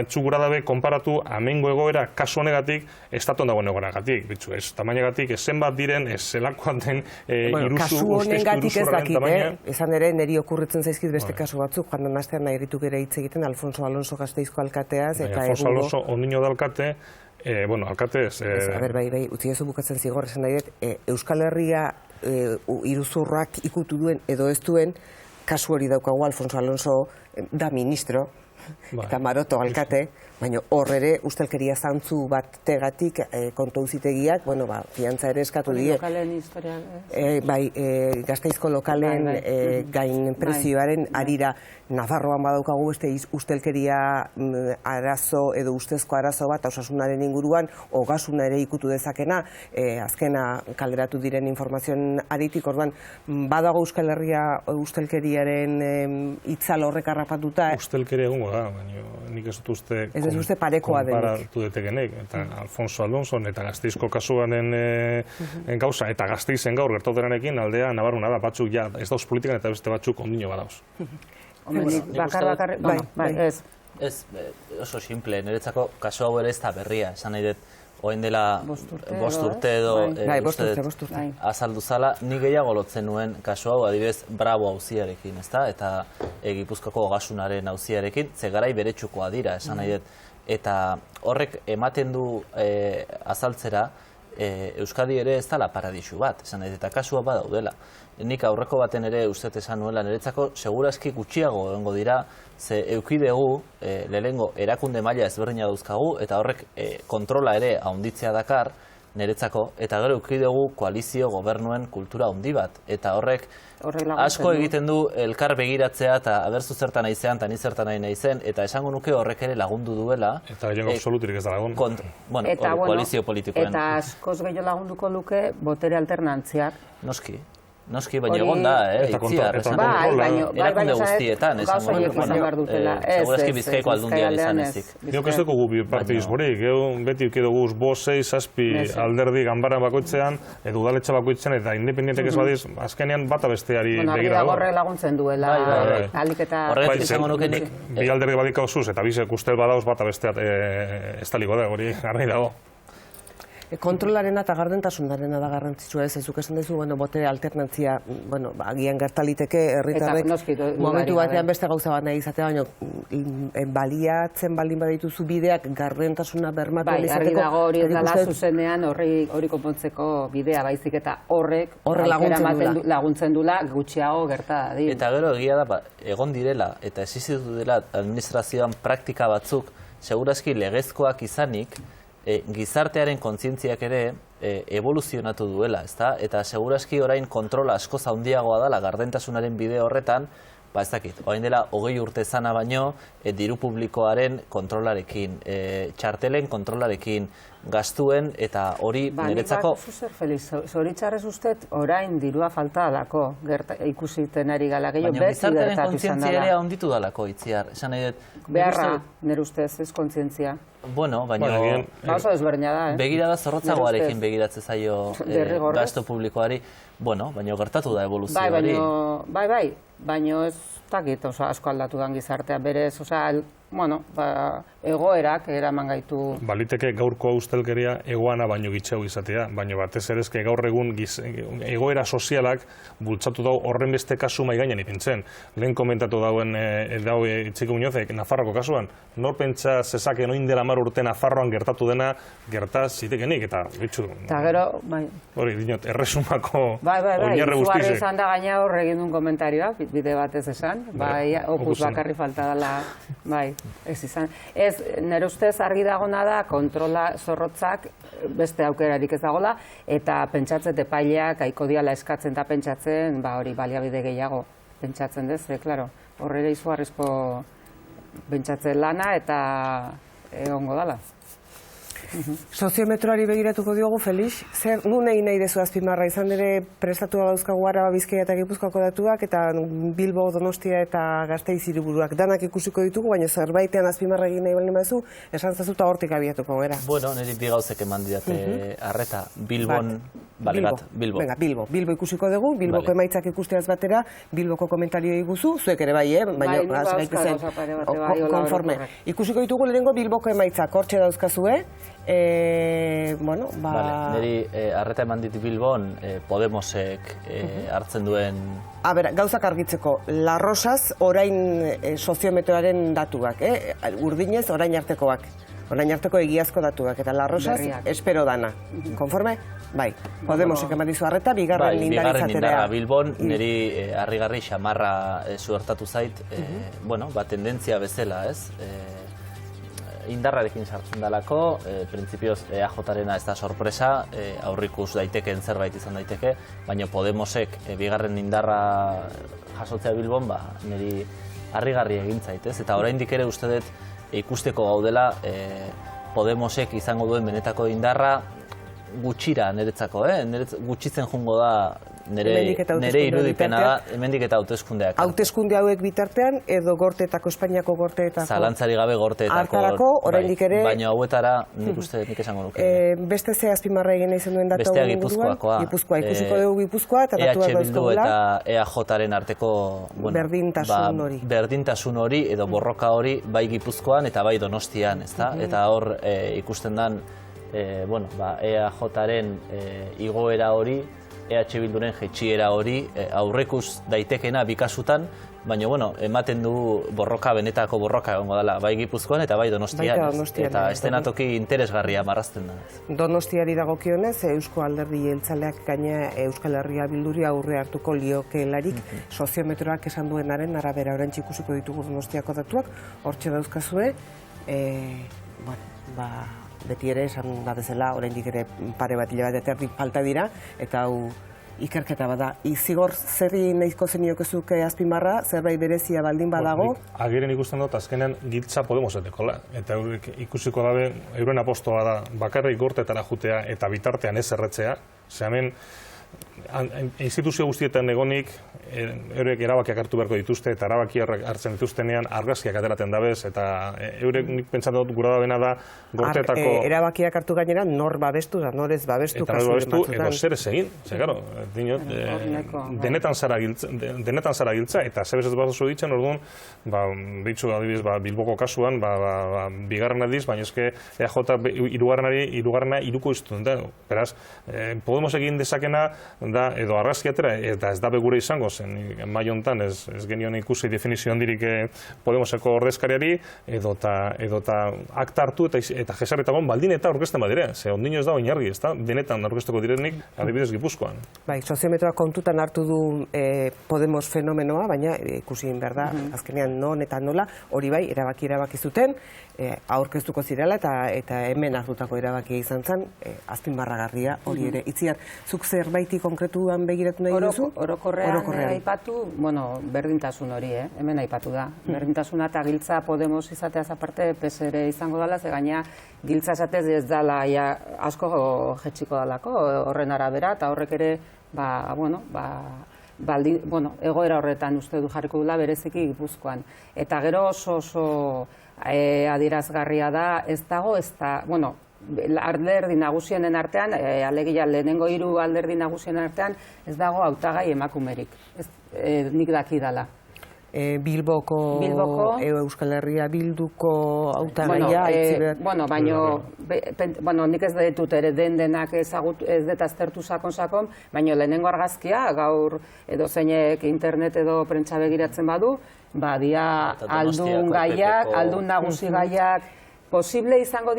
[SPEAKER 5] txugura dabe, konparatu, amengo egoera kasu honegatik, estatuan dagoen egoeragatik, ez tamainagatik, ez zenbat diren, ez zelakoan den
[SPEAKER 1] kasu honengatik ez dakit, esan ere, neri okurritzen zaizkit beste kasu batzuk, joan nastean nahi erituk ere hitz egiten, Alfonso Alonso Gasteizko alkateaz, eta
[SPEAKER 5] Alfonso Alonso ondino da alkate, alkate ez...
[SPEAKER 1] Bai, utzi ezu bukatzen Zigor, esan nahi dut, Euskal Herria iruzurrak ikutu duen edo ez duen, kasu hori daukagu Alfonso Alonso da ministro, eta Maroto alkate, baina hor ere ustelkeria zantzu bat tegatik kontu auzitegiak, fiantza ere eskatu die.
[SPEAKER 3] Lokalen historial.
[SPEAKER 1] Bai, Gasteizko lokalen gain prezioaren arira Nafarroan badaukagu beste ustelkeria arazo edo ustezko arazo bat osasunaren inguruan, ogasuna ere ikutu dezakena, azkena kalderatu diren informazioen aritik, orduan, badago Euskal Herria ustelkeriaren itzal horrek harrapatuta.
[SPEAKER 5] Ustelkeria egongo da, baina nik ez dut uste...
[SPEAKER 1] Ez uste parekoa denik.
[SPEAKER 5] Konparatu detekenek, eta Alfonso Alonso eta Gasteizko kasuanen gauza, eta Gasteizen gaur gertauteranekin aldea nabarruna da, batzuk ja ez dauz politikan eta beste batzuk ondino badauz.
[SPEAKER 3] Bakar, ez.
[SPEAKER 6] Ez, oso simple, niretzako kasu hau ere ez da berria, esan nahi dut, oen dela 5 urte edo azaldu zala, ni gehiago lotzen nuen kasu hau, adibidez, Bravo auziarekin, ezta? Eta Gipuzkoako ogasunaren auziarekin, ze garai beretsukoa dira, esan nahi dut. Eta horrek ematen du azaltzera, Euskadi ere ez dela paradisu bat, esan nahi, eta kasua badaudela. Nik aurreko baten ere uste esan nuela niretzako segurazki gutxiago egongo dira, ze eukidegu lehengo erakunde maila ezberdina dauzkagu, eta horrek kontrola ere haunditzea dakar niretzako, eta gero eukidegu koalizio gobernuen kultura handi bat, eta horrek asko egiten du elkar begiratzea eta abertzu zertan naizean eta ni zertan naizen, eta esango nuke horrek ere lagundu duela.
[SPEAKER 5] Eta gehiago absolutirik ez da lagun.
[SPEAKER 6] Koalizio politikoen.
[SPEAKER 3] Eta askoz gehiago lagunduko luke botere alternantziak.
[SPEAKER 6] Noski. Noski, baina egon da, itziar, erakunde guztietan, segurazki Bizkaiko aldundian izan ezik.
[SPEAKER 5] Gero ez dugu bi partidismorik, beti dugu 5, 6, 7 alderdi ganbara bakoitzean, edo udaletxe bakoitzean, eta independentek ez badiz, azkenean bata besteari begira dago.
[SPEAKER 3] Horre laguntzen duela, alik eta...
[SPEAKER 6] Horregatik izango nukenik.
[SPEAKER 5] Bi alderdi badika osuz, eta bizek uste badauz bata besteat estaliko da, hori garri dago.
[SPEAKER 1] Kontrolarena eta gardentasunarena da garrantzitsua ez, ezuk esan duzu, bote alternantzia, agian gertaliteke herritarrek momentu batean beste gauza bat nahi izatea, baina baliatzen baldin badituzu bideak gardentasuna bermatu izateko.
[SPEAKER 3] Argi dago hori ez dela zuzenean hori konpontzeko bidea baizik eta horrek laguntzen dula gutxiago gerta dadin.
[SPEAKER 6] Eta gero egia da, egon direla eta existitu dela administrazioan praktika batzuk, segurazki legezkoak izanik, gizartearen kontzientziak ere evoluzionatu duela, ezta? Eta segurazki orain kontrola askoz handiagoa dela gardentasunaren bide horretan, ez dakit, orain dela 20 urte zana baino, diru publikoaren kontrolarekin, txartelen kontrolarekin, gastuen, eta hori niretzako...
[SPEAKER 3] Zer, Felix, zoritxarrez ustet, orain dirua falta dalako, ikusiten ari gala gehiago,
[SPEAKER 6] baina gizartearen kontzientzia ere handitu dalako, itziar, esan nahi dut...
[SPEAKER 3] Beharra, nire ustez, ez kontzientzia.
[SPEAKER 6] Bueno, baina...
[SPEAKER 3] Oso ezberdina da,
[SPEAKER 6] Begirada zorrotzagoarekin begiratzen zaio gasto publikoari, bueno, baina gertatu da evoluzio hori.
[SPEAKER 3] Bai, baina ez dakit oso asko aldatu dan gizartea, berez, egoerak eraman gaitu...
[SPEAKER 5] Baliteke gaurko ustelkeria egoana baino gitxeago izatea, baina batez ere eske gaur egun egoera sozialak bultzatu dau horren beste kasu mai gainean ipintzen. Lehen komentatu dauen Itxiko Muñozek, Nafarroko kasuan, nor pentsa zezake noin dela 10 urte Nafarroan gertatu dena gerta zitekenik, eta bitxu...
[SPEAKER 3] Eta gero, bai...
[SPEAKER 5] Hori, dinot, erresumako
[SPEAKER 3] oinarre guztizek. Zuarri izan da gaina hor egin duen komentarioa, bide batez esan, bai, opus bakarri falta dela, bai, ez izan. Ez, nire ustez argi dagona da, kontrola zorrotzak beste aukerarik ez dagoela, eta pentsatzen epaileak aiko diala eskatzen eta pentsatzen, hori baliabide gehiago pentsatzen dez, klaro, horre izugarrizko pentsatzen lana eta egongo dala.
[SPEAKER 1] Soziometroari begiratuko diogu, Felix, zer nun egin nahi dezu azpimarra, izan ere prestatu dauzkagu Araba, Bizkaia eta Gipuzkoako datuak, eta Bilbo, Donostia eta Gasteiz hiriburuak danak ikusiko ditugu, baina zerbaitean azpimarra egin nahi baldin baduzu, esan zazuta hortik abiatuko gara.
[SPEAKER 6] Bueno, niri bi gauzek eman didate arreta, Bilbon,
[SPEAKER 1] Bilbo ikusiko dugu, Bilboko emaitzak ikusteaz batera, Bilboko komentario iguzu, zuek ere bai, baina konforme. Ikusiko ditugu lehenengo Bilboko emaitzak, hortxe dauzkazue,
[SPEAKER 6] niri arreta eman dit Bilbon Podemosek hartzen duen...
[SPEAKER 1] Gauzak argitzeko, La Rosaz orain soziometroaren datuak, urdinez orain artekoak. Orain arteko egiazko datuak, eta La Rosaz espero dana. Konforme? Bai, Podemosek eman dizu arreta, bigarren indarra
[SPEAKER 6] Bilbon, niri harrigarri xamarra zuertatu zait, tendentzia bezala, ez? Indarrarekin sartzen dalako, printzipioz EAJ-arena ez da sorpresa, aurrikus daitekeen zerbait izan daiteke, baina Podemosek bigarren indarra jasotzea Bilbon, niri harrigarri egin zait, ez? Eta oraindik ere uste dut ikusteko gaudela Podemosek izango duen benetako indarra gutxira niretzako, gutxitzen jungo da nire irudipena da, hemendik eta hauteskundeak.
[SPEAKER 1] Hauteskunde hauek bitartean, edo Gorteetako, Espainiako Gorteetako...
[SPEAKER 6] Zalantzari gabe Gorteetako...
[SPEAKER 1] Hartarako, oraindik ere...
[SPEAKER 6] Baina hauetara nik uste nik esango nuke.
[SPEAKER 1] Beste ze azpimarra egin nahi zenuen data
[SPEAKER 6] bestea Gipuzkoakoa.
[SPEAKER 1] Gipuzkoa, ikusiko dugu Gipuzkoa, eta datuak dauzkagula.
[SPEAKER 6] Eta EAJ-aren arteko... Berdintasun hori, edo borroka hori, bai Gipuzkoan eta bai Donostian, ezta? Eta hor ikusten dan, EAJ-aren igoera hori, EH Bilduren jaitsiera hori aurrekus daitekena bikasutan, baina ematen du benetako borroka egongo dela, bai Gipuzkoan eta bai Donostian. Eta estenatoki interesgarria marrazten da.
[SPEAKER 1] Donostiari dagokionez, Eusko Alderdi Jeltzaleak gaina Euskal Herria Bilduri aurre hartuko liokeelarik soziometroak esan duenaren arabera oraintxe ikusiko ditugu Donostiako datuak, hortxe dauzkazue, beti ere esan badezela, oraindik ere pare bat hile bat eterdik falta dira, eta hau ikerketa bada. Izigor zerri nahiko zeniokezuke azpimarra, zerbait berezia baldin badago?
[SPEAKER 5] Agiren ikusten dut, azkenean giltza Podemosetekola, eta ikusiko dabe, euren apostoa da, bakarrik Gorteetara jutea eta bitartean ez erretzea, ze hemen instituzio guztietan egonik, eurek erabakiak hartu beharko dituzte, eta erabakiak hartzen dituztenean argazkiak ateraten dabez, eta eurek nik pentsatu dut gura da bena da gortetako...
[SPEAKER 1] Erabakiak hartu gainera, nor babestu da, nor ez babestu.
[SPEAKER 5] Eta nor babestu, edo zer ez egin. Claro, denetan zara giltza, eta zebez ez bat oso ditzen, orduan, ditzu adibidez, Bilboko kasuan, bigarren aldiz, baina eske EAJ hirugarrena hiruko iztun da. Beraz, Podemos egin dezakena da, edo argazki atera, eta ez da begure izango zen, mai hontan ez genion ikusi definizio handirik Podemoseko ordezkariari, edota akta hartu eta jesarretagon baldin eta orkesten badire, ze ondino ez da oinarri, ez da, denetan orkesteko direnik, adibidez Gipuzkoan.
[SPEAKER 1] Bai, soziometroak kontutan hartu du Podemos fenomenoa, baina ikusi behar da, azkenean non eta nola, hori bai, erabaki zuten, aurkeztuko zirela eta hemen hartutako erabakia izan zen, azpimarragarria hori ere. Itziar, zuk zerbaiti konkretuan begiratu nahi duzu?
[SPEAKER 3] Orokorrean aipatu, berdintasun hori, hemen aipatu da. Berdintasuna eta giltza Podemos izateaz aparte PSR izango dela, ze gaina giltza esatez ez dela asko jetxiko dalako horren arabera, eta horrek ere, egoera horretan uste du jarriko dula bereziki Gipuzkoan. Eta gero oso adierazgarria da, ez dago, alderdi nagusienen artean, alegia lehenengo 3 alderdi nagusienen artean, ez dago hautagai emakumerik, nik dakidala.
[SPEAKER 1] Bilboko Euskal Herria Bilduko hautagaia? Baina nik ez ditut ere denak ez dut aztertu sakon, baina lehenengo argazkia, gaur edo zeinek internet edo prentsa begiratzen badu, dia aldun gaiak, aldun nagusi gaiak, posible izango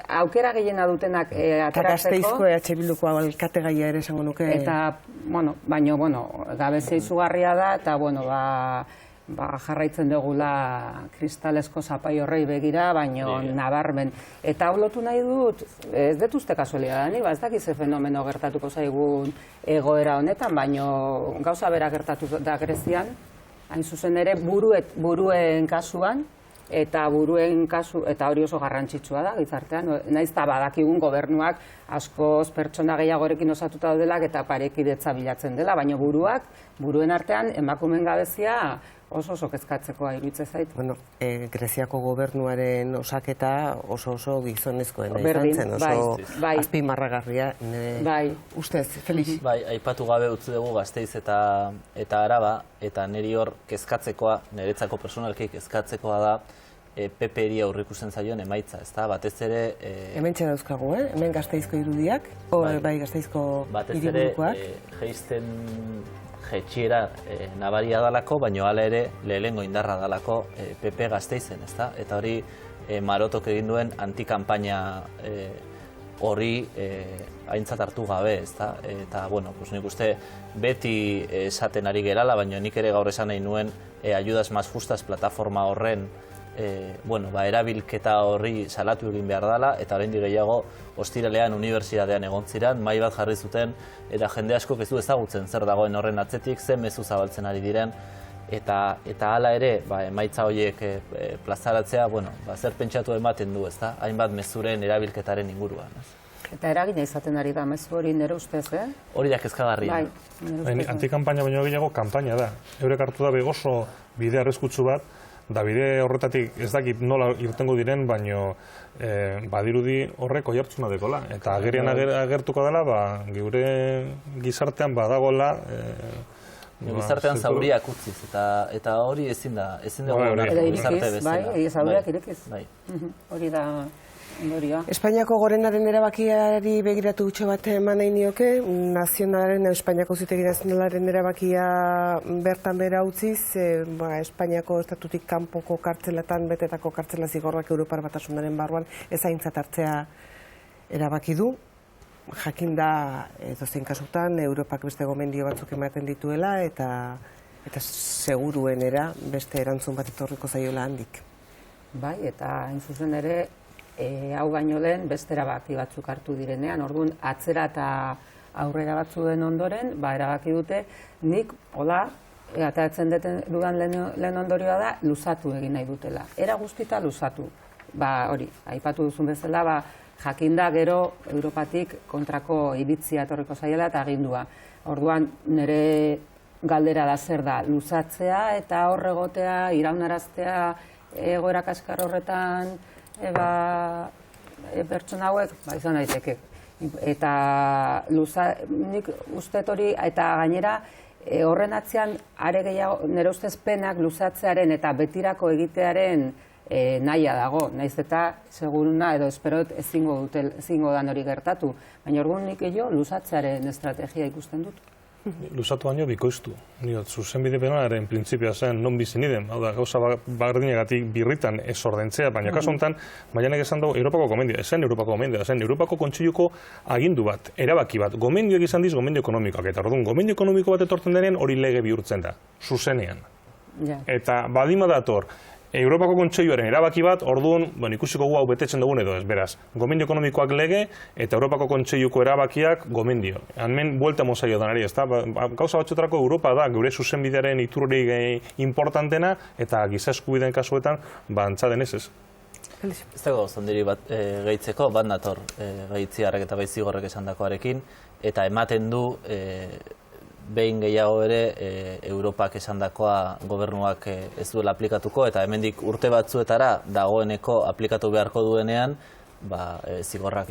[SPEAKER 1] aukera gehiena dutenak ateratzeko. Eta Gasteizko EH Bilduko alkate gaia ere esango nuke.
[SPEAKER 3] Eta, baina, gabezia izugarria da, eta, jarraitzen dugula kristalesko zapai horrei begira, baina nabarmen. Eta hau lotu nahi dut, ez dut uste kasualia da, ez dakize fenomeno gertatuko zaigun egoera honetan, baina gauza bera gertatu da Grezian, hain zuzen ere buruen kasuan, eta hori oso garrantzitsua da, gizartean, nahiz eta badakigun gobernuak askoz pertsona gehiagorekin osatuta daudelak eta parekidetza bilatzen dela, baina buruen artean emakumeen gabezia oso kezkatzekoa iruditzen zait.
[SPEAKER 1] Greziako gobernuaren osaketa oso gizonezkoena izan zen, oso azpimarragarria. Ustez, Felix?
[SPEAKER 6] Bai, aipatu gabe utzi dugu Gasteiz eta Araba, eta niri hor kezkatzekoa, niretzako personalki kezkatzekoa da, PP-eri aurrikusten zaion emaitza, ez da, batez ere...
[SPEAKER 1] Hemen txera dauzkagu, hemen Gasteizko irudiak, Gasteizko hiriburukoak.
[SPEAKER 6] Batez ere, geizten jetxiera nabaria dalako, baina hala ere lehengo indarra dalako PP Gasteizen, ez da? Eta hori Marotok egin duen antikampaina hori aintzat hartu gabe, ez da? Eta, nik uste beti esaten ari gerala, baina nik ere gaur esan nahi nuen Ayudas Más Justas plataforma horren erabilketa horri salatu egin behar dela, eta oraindik gehiago ostiralean unibertsitatean egon ziren, mahai bat jarri zuten, eta jende askok ez du ezagutzen zer dagoen horren atzetik, ze mezu zabaltzen ari diren, eta hala ere, emaitza horiek plazaratzea, zer pentsatu ematen du, ez da? Hainbat mezuren erabilketaren inguruan.
[SPEAKER 3] Eta eragina izaten ari da mezu hori nire ustez,
[SPEAKER 6] Hori da kezkagarria.
[SPEAKER 5] Antikampaina baino gehiago kanpaina da. Eurek hartu da begoso bide arriskutsu bat, da bide horretatik ez dakit nola irtengo diren, baino badirudi horrek oihartzuna dekola. Eta agerian agertuko dela, geure gizartean badagola...
[SPEAKER 6] Gizartean zauriak utziz, eta hori ezin dugu gizarte bezala.
[SPEAKER 3] Zauriak irekiz. Hori da...
[SPEAKER 1] Espainiako gorenaren erabakiari begiratu gutxo bat eman nahi nioke, Espainiako Auzitegi Nazionalaren erabakia bertan bera utziz, Espainiako estatutik kanpoko kartzeletan betetako kartzela zigorrak Europar Batasunaren barruan ez aintzat hartzea erabaki du. Jakin da, edozein kasutan, Europak beste gomendio batzuk ematen dituela eta seguruenera beste erantzun bat etorriko zaiola handik.
[SPEAKER 3] Bai, eta hain zuzen ere, hau baino lehen beste erabaki batzuk hartu direnean, orduan atzera eta aurrera batzuen ondoren, erabaki dute, nik, ateratzen dudan lehen ondorioa da, luzatu egin nahi dutela. Era guztita luzatu. hori, aipatu duzun bezala, jakinda gero Europatik kontrako iritzia etorriko zaiela eta agindua. Orduan, nire galdera da zer da, luzatzea eta horregotea, iraunaraztea, egoera kaskar horretan, pertsona hauek, izan daiteke. Eta nik uste hori, eta gainera, horren atzean, are gehiago, nire ustez penak luzatzearen eta betirako egitearen nahia dago. Naiz eta, seguruna, edo esperot ezingo dan hori gertatu. Baina orduan nik luzatzearen estrategia ikusten dut.
[SPEAKER 5] Luzatu baino bikoiztu. Zuzenbide penalaren printzipioa zen non bizi niden. Hau da, gauza berdinagatik birritan ez ordentzea, baina kasu honetan, Maianek esan dugu Europako gomendioa. Ezen Europako gomendioa, ezen Europako Kontseiluko agindu bat, erabaki bat. Gomendioak izan diz, gomendio ekonomikoak. Eta orduan, gomendio ekonomiko bat etortzen denean hori lege bihurtzen da, zuzenean. Eta badima dator, Europako Kontseiluaren erabaki bat, orduan, ikusiko gu hau betetzen dugun edo ez, beraz. Gomendio ekonomikoak lege eta Europako Kontseiluko erabakiak gomendio. Hemen buelta mozaio danari, ez da? Gauza batzuetarako Europa da, gure zuzenbidearen iturri importantena eta giza eskubideen kasuetan, antza denez ez.
[SPEAKER 6] Ez dago zondiri bat gehitzeko, bat nator gaitziarrek eta baizigorrek esan dakoarekin, eta ematen du behin gehiago ere Europak esandakoa gobernuak ez duela aplikatuko, eta hemendik urte batzuetara dagoeneko aplikatu beharko duenean, zigorrak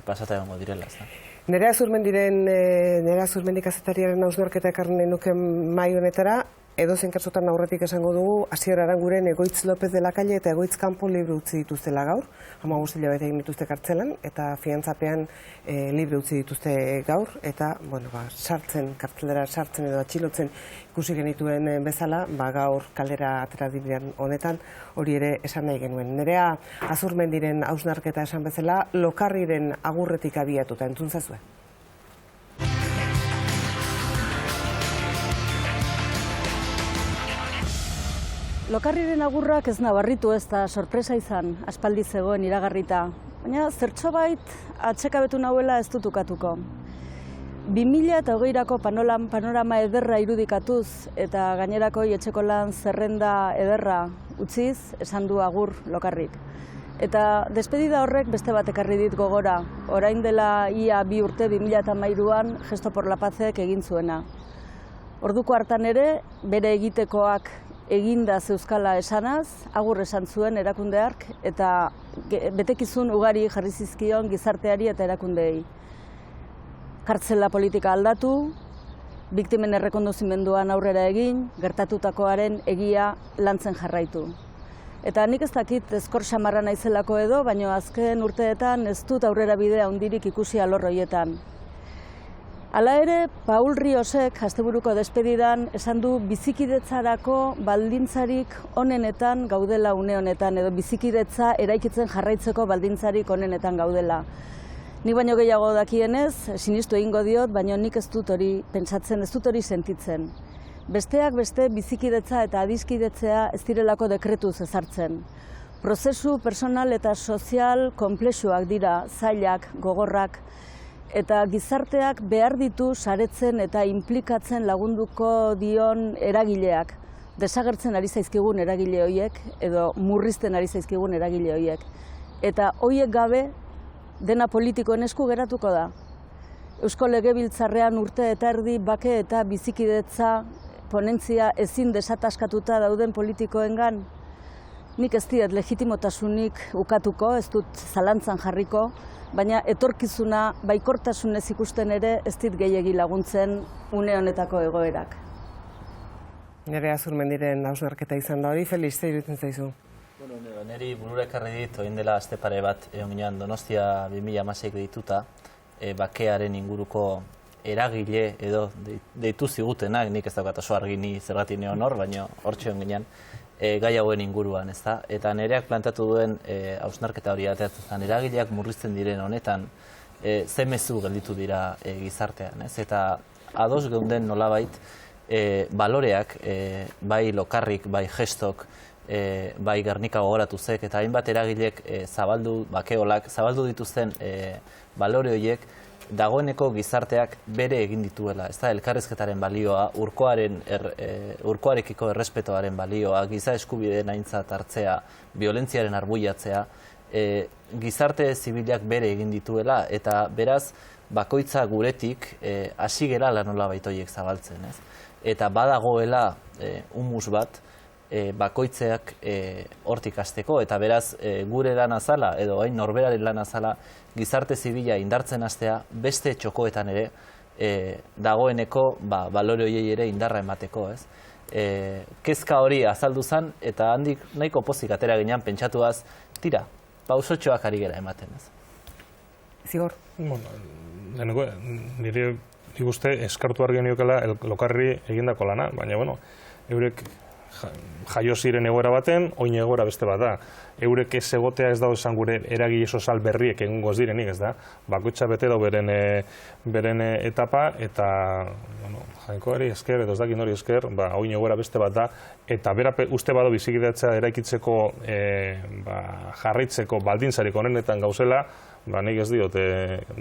[SPEAKER 6] pasata egongo direla.
[SPEAKER 1] Nerea Azurmendi kazetariaren hausnarketa ekarri nuke mahai honetara, edozein kasutan aurretik esango dugu, Asier Aranguren Egoitz López de la Calle eta Egoitz Kanpo libre utzi dituztela gaur, 15 hilabete egin dituzte kartzelan, eta fiantzapean libre utzi dituzte gaur, eta kartzelera sartzen edo atxilotzen ikusi genituen bezala, gaur kalera atera diren honetan, hori ere esan nahi genuen. Nerea Azurmendiren hausnarketa esan bezala, Lokarriren agurretik abiatuta, entzun zazue.
[SPEAKER 7] Lokarriren agurrak ez nabarritu ez da sorpresa izan, aspaldi zegoen iragarrita. Baina zertxo bait atsekabetu nahuela ez dutukatuko. 2020ko panorama ederra irudikatuz eta gainerako etxeko lan zerrenda ederra utziz esan du agur Lokarrik. Eta despedida horrek beste bat ekarri dit gogora, orain dela ia 2 urte 2013an Gesto por la Pazek egin zuena. Orduko hartan ere, bere egitekoak eginda zeuzkala esanaz, agur esan zuen erakundeak eta betekizun ugari jarri zizkion gizarteari eta erakundeei. Kartzela politika aldatu, biktimen errekonduzimenduan aurrera egin, gertatutakoaren egia lantzen jarraitu. Eta nik ez dakit ezkor xamarra naizelako edo, baina azken urteetan ez dut aurrera bidea handirik ikusi alor horietan. Hala ere, Paul Riosek asteburuko despedidan esan du bizikidetzarako baldintzarik onenetan gaudela une honetan, edo bizikidetza eraikitzen jarraitzeko baldintzarik onenetan gaudela. Ni baino gehiago dakienez, sinistu egingo diot, baina nik ez dut hori pentsatzen, ez dut hori sentitzen. Besteak beste bizikidetza eta adiskidetzea ez direlako dekretuz ezartzen. Prozesu personal eta sozial konplexuak dira, zailak, gogorrak, eta gizarteak behar ditu saretzen eta inplikatzen lagunduko dion eragileak. Desagertzen ari zaizkigun eragile horiek, edo murrizten ari zaizkigun eragile horiek. Eta horiek gabe, dena politikoen esku geratuko da. Eusko Legebiltzarrean urte eta erdi bake eta bizikidetza ponentzia ezin desataskatuta dauden politikoengan. Nik ez diet legitimotasunik ukatuko, ez dut zalantzan jarriko, baina etorkizuna baikortasunez ikusten ere ez dit gehiegi laguntzen une honetako egoerak.
[SPEAKER 1] Nerea Azurmendiren hausnarketa izan da hori, Felix, zer iruditzen zaizu?
[SPEAKER 6] Neri burura ekarri dit, orain dela aste pare bat, egon ginean Donostia 2016 deituta, bakearen inguruko eragile edo deitu zigutenak, nik ez daukat oso argi ni zergatik neon hor, baina hortxe egon ginean, gai hauen inguruan, ez da? Eta nereak plantatu duen hausnarketa hori ateratzen, eragileak murrizten diren honetan, ze mezu gelditu dira gizartean, ez? Eta ados geunden nolabait, baloreak, bai Lokarrik, bai Gestok, bai Gernika gogoratuzek, eta hainbat eragilek zabaldu, bakeolak, zabaldu dituzten balore horiek, dagoeneko gizarteak bere egin dituela, ez da, elkarrizketaren balioa, urkoarekiko errespetoaren balioa, giza eskubideen aintzat hartzea, violentziaren arbuiatzea, gizarte zibilak bere egin dituela, eta beraz, bakoitza guretik hasi gera lanola baitoiek zabaltzen, ez? Eta badagoela humus bat, bakoitzeak hortik hasteko, eta beraz gure lan azala, edo hain norberaren lan azala, gizarte zibila indartzen hastea, beste txokoetan ere, dagoeneko balore horiei ere indarra emateko, ez? Kezka hori azaldu zen, eta handik nahiko pozik atera ginean pentsatuaz, tira, pausotxoak ari gera ematen, ez?
[SPEAKER 1] Zigor?
[SPEAKER 5] Nire ikuste eskartu argi niokela Lokarri egindako lana, baina, eurek jaio ziren egoera baten, oin egoera beste bat da. Eurek ez egotea ez dago esan gure eragile sozial berriek egungoz direnik, ez da? Bakoitza bete dau beren etapa, eta jainkoari esker, edo ez dakin hori esker, oin egoera beste bat da, eta bera uste bado bizikidatzea eraikitzeko, jarraitzeko baldintzarik honenetan gauzela, nik ez diot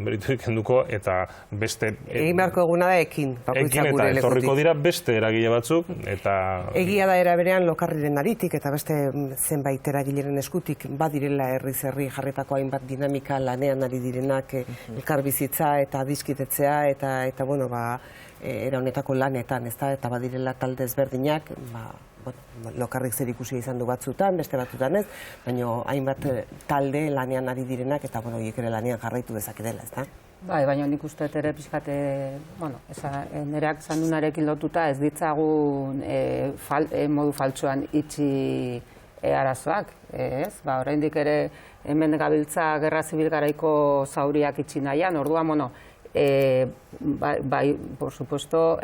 [SPEAKER 5] beriturik enduko, eta beste...
[SPEAKER 1] Egin beharko eguna da ekin, bakoitza gure lekutik.
[SPEAKER 5] Eta etorriko dira beste eragile batzuk, eta...
[SPEAKER 1] Egia da era berean Lokarriren aritik, eta beste zenbait eragileren eskutik, badirela herri jarretako hainbat dinamika lanean ari direnak elkarbizitza eta adiskitetzea, eta era honetako lanetan, eta badirela talde ezberdinak, Lokarrik zer ikusi izan du batzutan, beste batzutan ez, baina hainbat talde lanean ari direnak, eta horiek ere lanean jarraitu dezaketela, ez da?
[SPEAKER 3] Bai, baina nik uste ere pixkate, nereak zandunarekin lotuta ez ditzagun modu faltsuan itxi arazoak, ez? Oraindik ere hemen gabiltza gerra zibil garaiko zauriak itxi nahian, orduan, bai, por supuesto,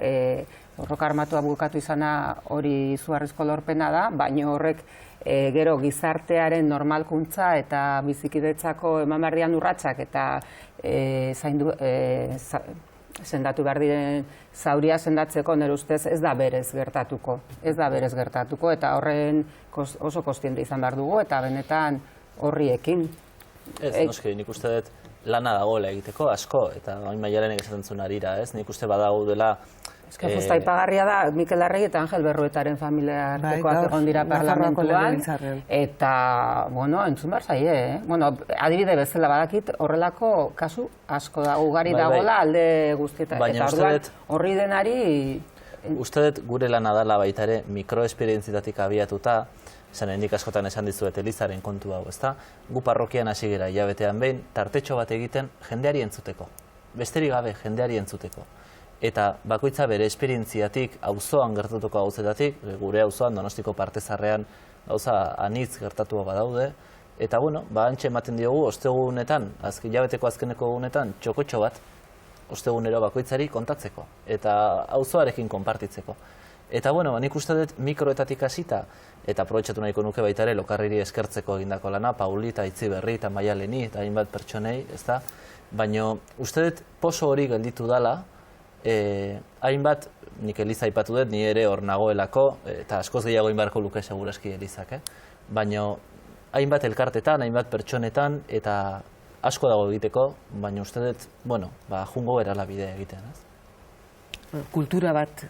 [SPEAKER 3] borroka armatua bukatu izana hori izugarrizko lorpena da, baina horrek gero gizartearen normalkuntza eta bizikidetzako emanbarrian urratsak eta sendatu behar diren zauria sendatzeko nire ustez ez da berez gertatuko. Ez da berez gertatuko, eta horren oso kostiente izan behar dugu, eta benetan horriekin.
[SPEAKER 6] Ez, noski, nik uste dut lana dagoela egiteko, asko, eta hain maialenek esaten zuen arira, ez? Nik uste badago dela...
[SPEAKER 3] Ez que justa ipagarria da, Mikel Arregi eta Angel Berruetaren familia artekoak egon dira parlamentuan, eta, entzun behar zaie, adibide bezala badakit, horrelako kasu asko da, ugari dagoela alde guztietan, eta orduan horri denari...
[SPEAKER 6] Uste dut gure lana dela baita ere, mikroesperientzietatik abiatuta, esan hendik askotan esan dizuet Elizaren kontu hau, ezta? Gu parrokian hasi gera hilabetean behin, tartetxo bat egiten jendeari entzuteko. Besterik gabe jendeari entzuteko. Eta bakoitza bere esperientziatik, auzoan gertatuko gauzetatik, gure auzoan Donostiko Partezarrean gauza anitz gertatua badaude, eta hantxe ematen diogu ostegunetan, hilabeteko azkeneko egunetan, txokotxo bat, ostegunero bakoitzari kontatzeko, eta auzoarekin konpartitzeko. Eta nik uste dut mikroetatik hasita, eta aprobetxatu nahiko nuke baita ere Lokarriri eskertzeko egindako lana, Pauli eta Itziberri eta Maialeni eta hainbat pertsonei, ezta? Baina uste dut poso hori gelditu dela, hainbat, nik Eliza aipatu dut, ni ere hor nagoelako, eta askoz gehiago inbarko luke seguraski Elizak, baina hainbat elkartetan, hainbat pertsonetan, eta asko dago egiteko, baina uste dut, jungo erala bidea egiten, ez?
[SPEAKER 1] Kultura bat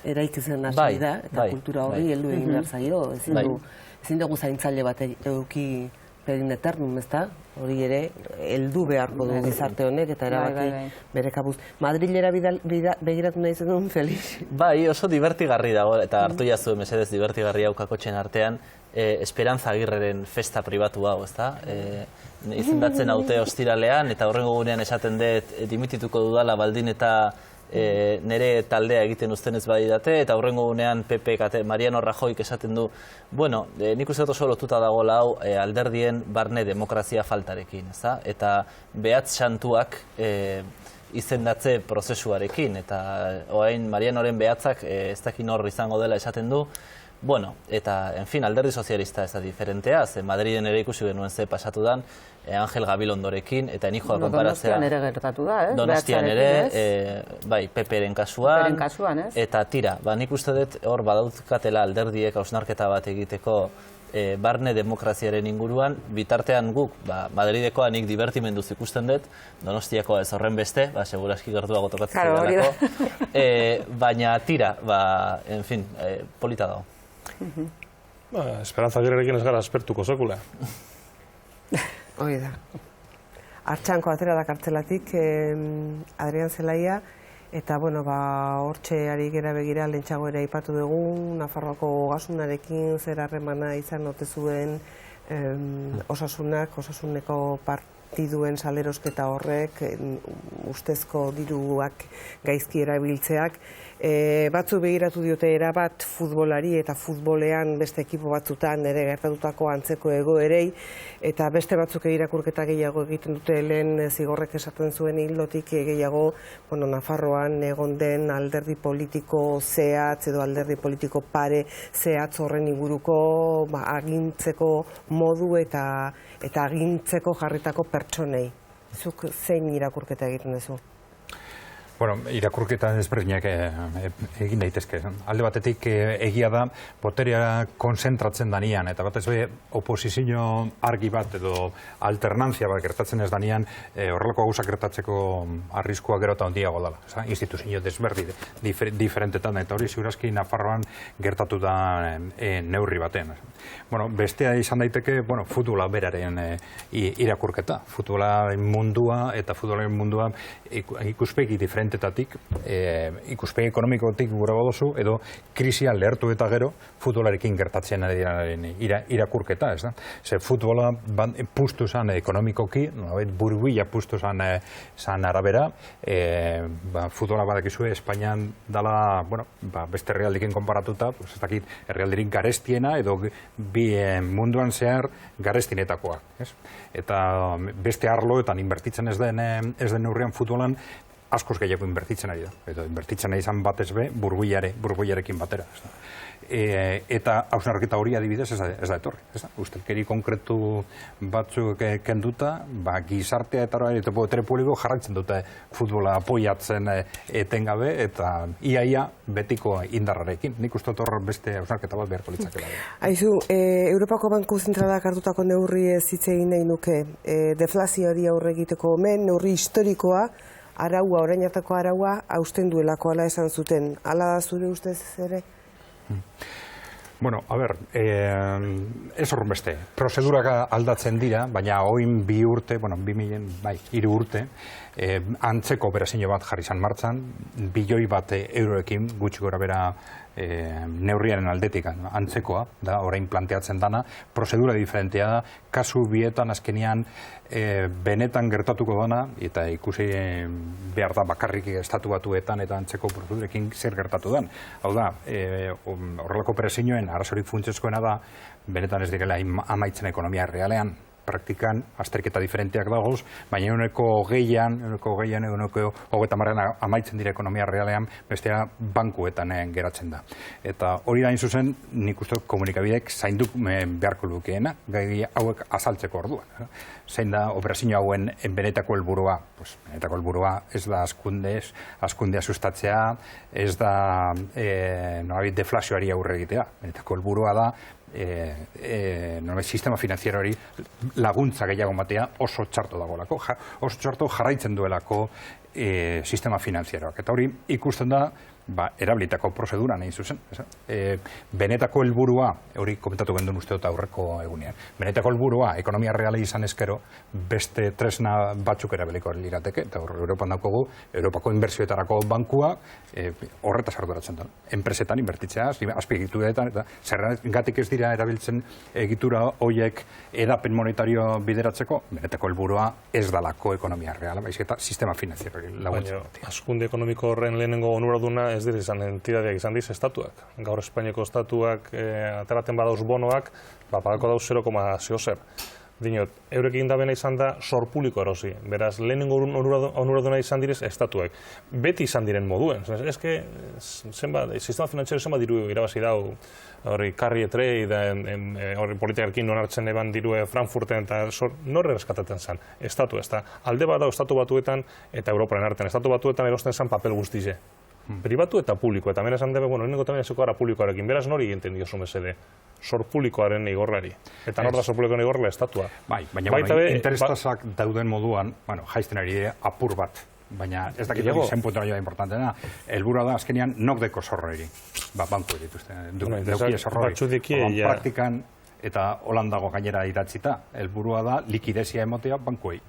[SPEAKER 1] eraikitzen hasi da, eta kultura hori heldu egin behar zaio, ezin dugu zaintzaile bat eduki pedin eternum, ez da? Hori ere, heldu beharko du gizarte honek, eta erabaki bere kabuz. Madrilera begiratu nahi zen duen, Felix?
[SPEAKER 6] Bai, oso divertigarri dago, eta hartu jazu mesedez divertigarri haukakotxen artean, Esperanza Agirreren festa pribatu hau, ez da? Izendatzen haute ostiralean, eta horrengo gunean esaten dut dimitituko dudala baldin eta nire taldea egiten ustenez badidate, eta horrengo gunean Mariano Rajoyk esaten du, nik uste dut oso lotuta dagoela hau alderdien barne demokrazia faltarekin, eta behatz santuak izendatze prozesuarekin, eta orain Marianoren behatzak ez dakin hor izango dela esaten du, eta, alderdi sozialista ez da diferentea, Madriden ere ikusi genuen ze pasatu dan, Angel Gabilondorekin, eta enijoa konparatzea...
[SPEAKER 3] Donostian ere gertatu da, ez?
[SPEAKER 6] Donostian ere, bai, PP-ren kasuan, eta tira, nik uste dut hor badauzkatela alderdiek hausnarketa bat egiteko barne demokraziaren inguruan, bitartean guk, Madridekoa nik divertimenduz ikusten dut, Donostiakoa ez horren beste, seguraski gertuago tokatzen zidalako, baina tira, en fin, polita dago.
[SPEAKER 5] Esperantza Aguirrerekin ez gara aspertuko sekula.
[SPEAKER 1] Hoi da. Artxanko atera da kartzelatik, Adrian Zelaia, eta, hortxe ari gera begira lehentxago ere aipatu dugu, Nafarroako Ogasunarekin zer harremana izan ote zuen Osasuneko partiduen salerosketa horrek, ustezko diruak gaizki erabiltzeak. Batzu begiratu diote erabat futbolari eta futbolean beste ekipo batzutan ere gertatutako antzeko egoerei, eta beste batzuk irakurketa gehiago egiten dute lehen zigorrek esaten zuen hildotik gehiago Nafarroan egon den alderdi politiko zehatz edo alderdi politiko pare zehatz horren inguruko agintzeko modu eta agintzeko jarritako pertsonei. Zuk zein irakurketa egiten duzu?
[SPEAKER 4] Irakurketa desberdinak egin daitezke. Alde batetik egia da, boterea konzentratzen danean, eta batez be oposizio argi bat edo alternantzia bat gertatzen ez danean, horrelako gauzak gertatzeko arriskua gero eta handiago dela. Instituzio desberdi diferentetan, eta hori ziurazki Nafarroan gertatu da neurri batean. Bestea izan daiteke, futbola beraren irakurketa. Futbolaren mundua eta futbolaren mundua ikuspegi diferentetatik, ikuspegi ekonomikotik gura badozu, edo krisia lehertu eta gero futbolarekin gertatzen irakurketa, ez da? Ze futbola puztu zan ekonomikoki, burbila puztu zan arabera, futbola badakizue Espainian dala, beste herrialdekin konparatuta, ez dakit, herrialderik garestiena, edo bi munduan zehar garestinetakoa. Eta beste arloetan inbertitzen ez den neurrian futbolan askoz gehiago inbertitzen ari da. Eta inbertitzen ari izan batez be burbuiarekin batera. Eta hausnarketa hori adibidez ez da etorri. Ustelkeri konkretu batzuk kenduta, gizartea eta botere publiko jarraitzen dute futbola apoiatzen etengabe eta iaia betiko indarrarekin. Nik uste hor beste hausnarketa bat beharko litzakela.
[SPEAKER 1] Aizu, Europako Banku Zentralak hartutako neurri ez hitz egin nahi nuke. Deflazioari aurre egiteko omen, neurri historikoa, araua, orain hartako araua, hausten duelako, ala esan zuten. Ala da zure ustez ere?
[SPEAKER 4] Ez horren beste. Prozedurak aldatzen dira, baina oin 2 urte, 3 urte, antzeko operazio bat jarri zan martxan, 1 bilioi bat euroekin gutxi gora bera neurriaren aldetik antzekoa, da orain planteatzen dana, prozedura diferentea da, kasu bietan azkenean benetan gertatuko dana, eta ikusi behar da bakarrik estatu batuetan eta antzeko prozedurekin zer gertatu den. Hau da, horrelako operazioen arazorik funtsezkoena da, benetan ez direla amaitzen ekonomia realean, praktikan azterketa diferenteak dagoz, baina eguneko hogeian, amaitzen dira ekonomia realean, bestea bankuetan geratzen da. Eta hori da zuzen, nik uste komunikabidek zainduk beharko lukeena, gai hauek azaltzeko orduan. Zein da operazio hauen benetako helburua? Benetako helburua ez da askundea sustatzea, ez da deflazioari aurre egitea. Benetako helburua da sistema finanzieroari laguntza gehiago matea oso txarto dagoelako, oso txarto jarraitzen duelako sistema finanzieroak. Eta hori ikusten da erabilitako prozedura nahi zuzen. Benetako helburua, hori komentatu gendun uste dut aurreko egunean, benetako helburua ekonomia reala izan ezkero beste tresna batzuk erabiliko lirateke, eta Europan daukogu, Europako inbertsioetarako bankua horretaz arduratzen da. Enpresetan inbertitzea, azpiegituretan, eta zergatik ez dira erabiltzen egitura horiek edapen monetario bideratzeko, benetako helburua ez dalako ekonomia reala, baizik eta sistema finanziero laguntzen.
[SPEAKER 5] Baina, hazkunde ekonomiko horren lehenengo onuraduna ez dira izan entidadeak izan diz estatuak. Gaur Espainiako estatuak ateraten badauz bonoak, pagako dauz 0,0 Dinot, eurek egindabena izan da sor publiko erosi. Beraz, lehenengo onuraduna izan direz estatuak. Beti izan diren moduen. Ez que, sistema finanziario zenbat diru irabazi dau, hori karri hori politikarkin non hartzen eban dirue Frankfurten eta norre eskataten zen. Estatu, ez da. Alde bat dau estatu batuetan eta Europaren artean. Estatu batuetan erosten zen papel guztize. Pribatu eta publiko. Eta mena esan debe, lehenengo tamien ezeko gara publikoarekin. Beraz, nori egiten diozu mesede. zor publikoaren igorlari. Eta nor da zor publikoaren igorlari estatua.
[SPEAKER 4] Bai, baina interestasak dauden moduan, jaizten ari apur bat. Baina ez dakit hori zen puntu nahi da importantena. Helburua da, azkenean, nok deko zorrori. Banku dituzte. Deukie zorrori. Praktikan eta Holandago gainera idatzita. Helburua da, likidezia emotea bankuei.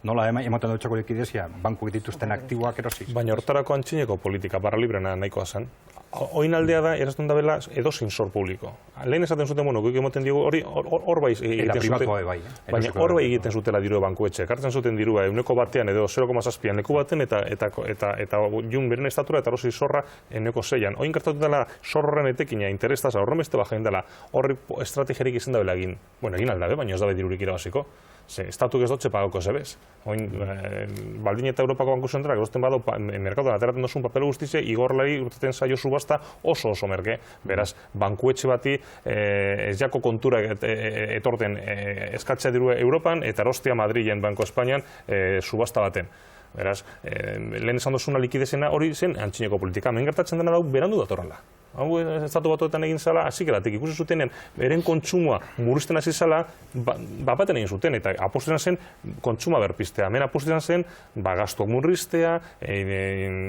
[SPEAKER 4] Nola ematen dutxako likidezia, bankuek dituzten aktiboak erosiz.
[SPEAKER 5] Baina hortarako antxineko politika barra librena nahikoa zen. Oin aldea da, erazten da bela, edozin zor publiko. Lehen esaten zuten, goik emoten digu, hor bai egiten zuten. Baina hor bai egiten zutela dirua bankuetxe. Kartzen zuten dirua, 1 edo 0,7 leku baten, eta jun beren estatura eta erosi zorra 1,6. Oin kartatu dela zorroren etekina, interestaza, horren beste bajain dela, horri estrategiarik izan da bela egin. Bueno, egin aldabe, baina ez dabe dirurik irabaziko. Estatuk ez dutxe pagauko zebez. Baldin eta Europako Banku Zentralak erosten badau merkatuan ateratzen dozun papel guztize, igorlari urteten zaio subasta oso merke. Beraz, bankuetxe bati ez jako kontura etorten eskatzea dirua Europan eta erostea Madrilen, Banko Espainian subasta baten. Beraz, lehen esan dozuna likidezena hori zen antxineko politika. Hemen gertatzen dena dau berandu datorrela. Hau estatu batuetan egin zala, hasieratik ikusi zutenen, beren kontsumoa murrizten hasi zala, baten egin zuten, eta apostu zen kontsuma berpiztea. Hemen apostu zen, gastuak murriztea,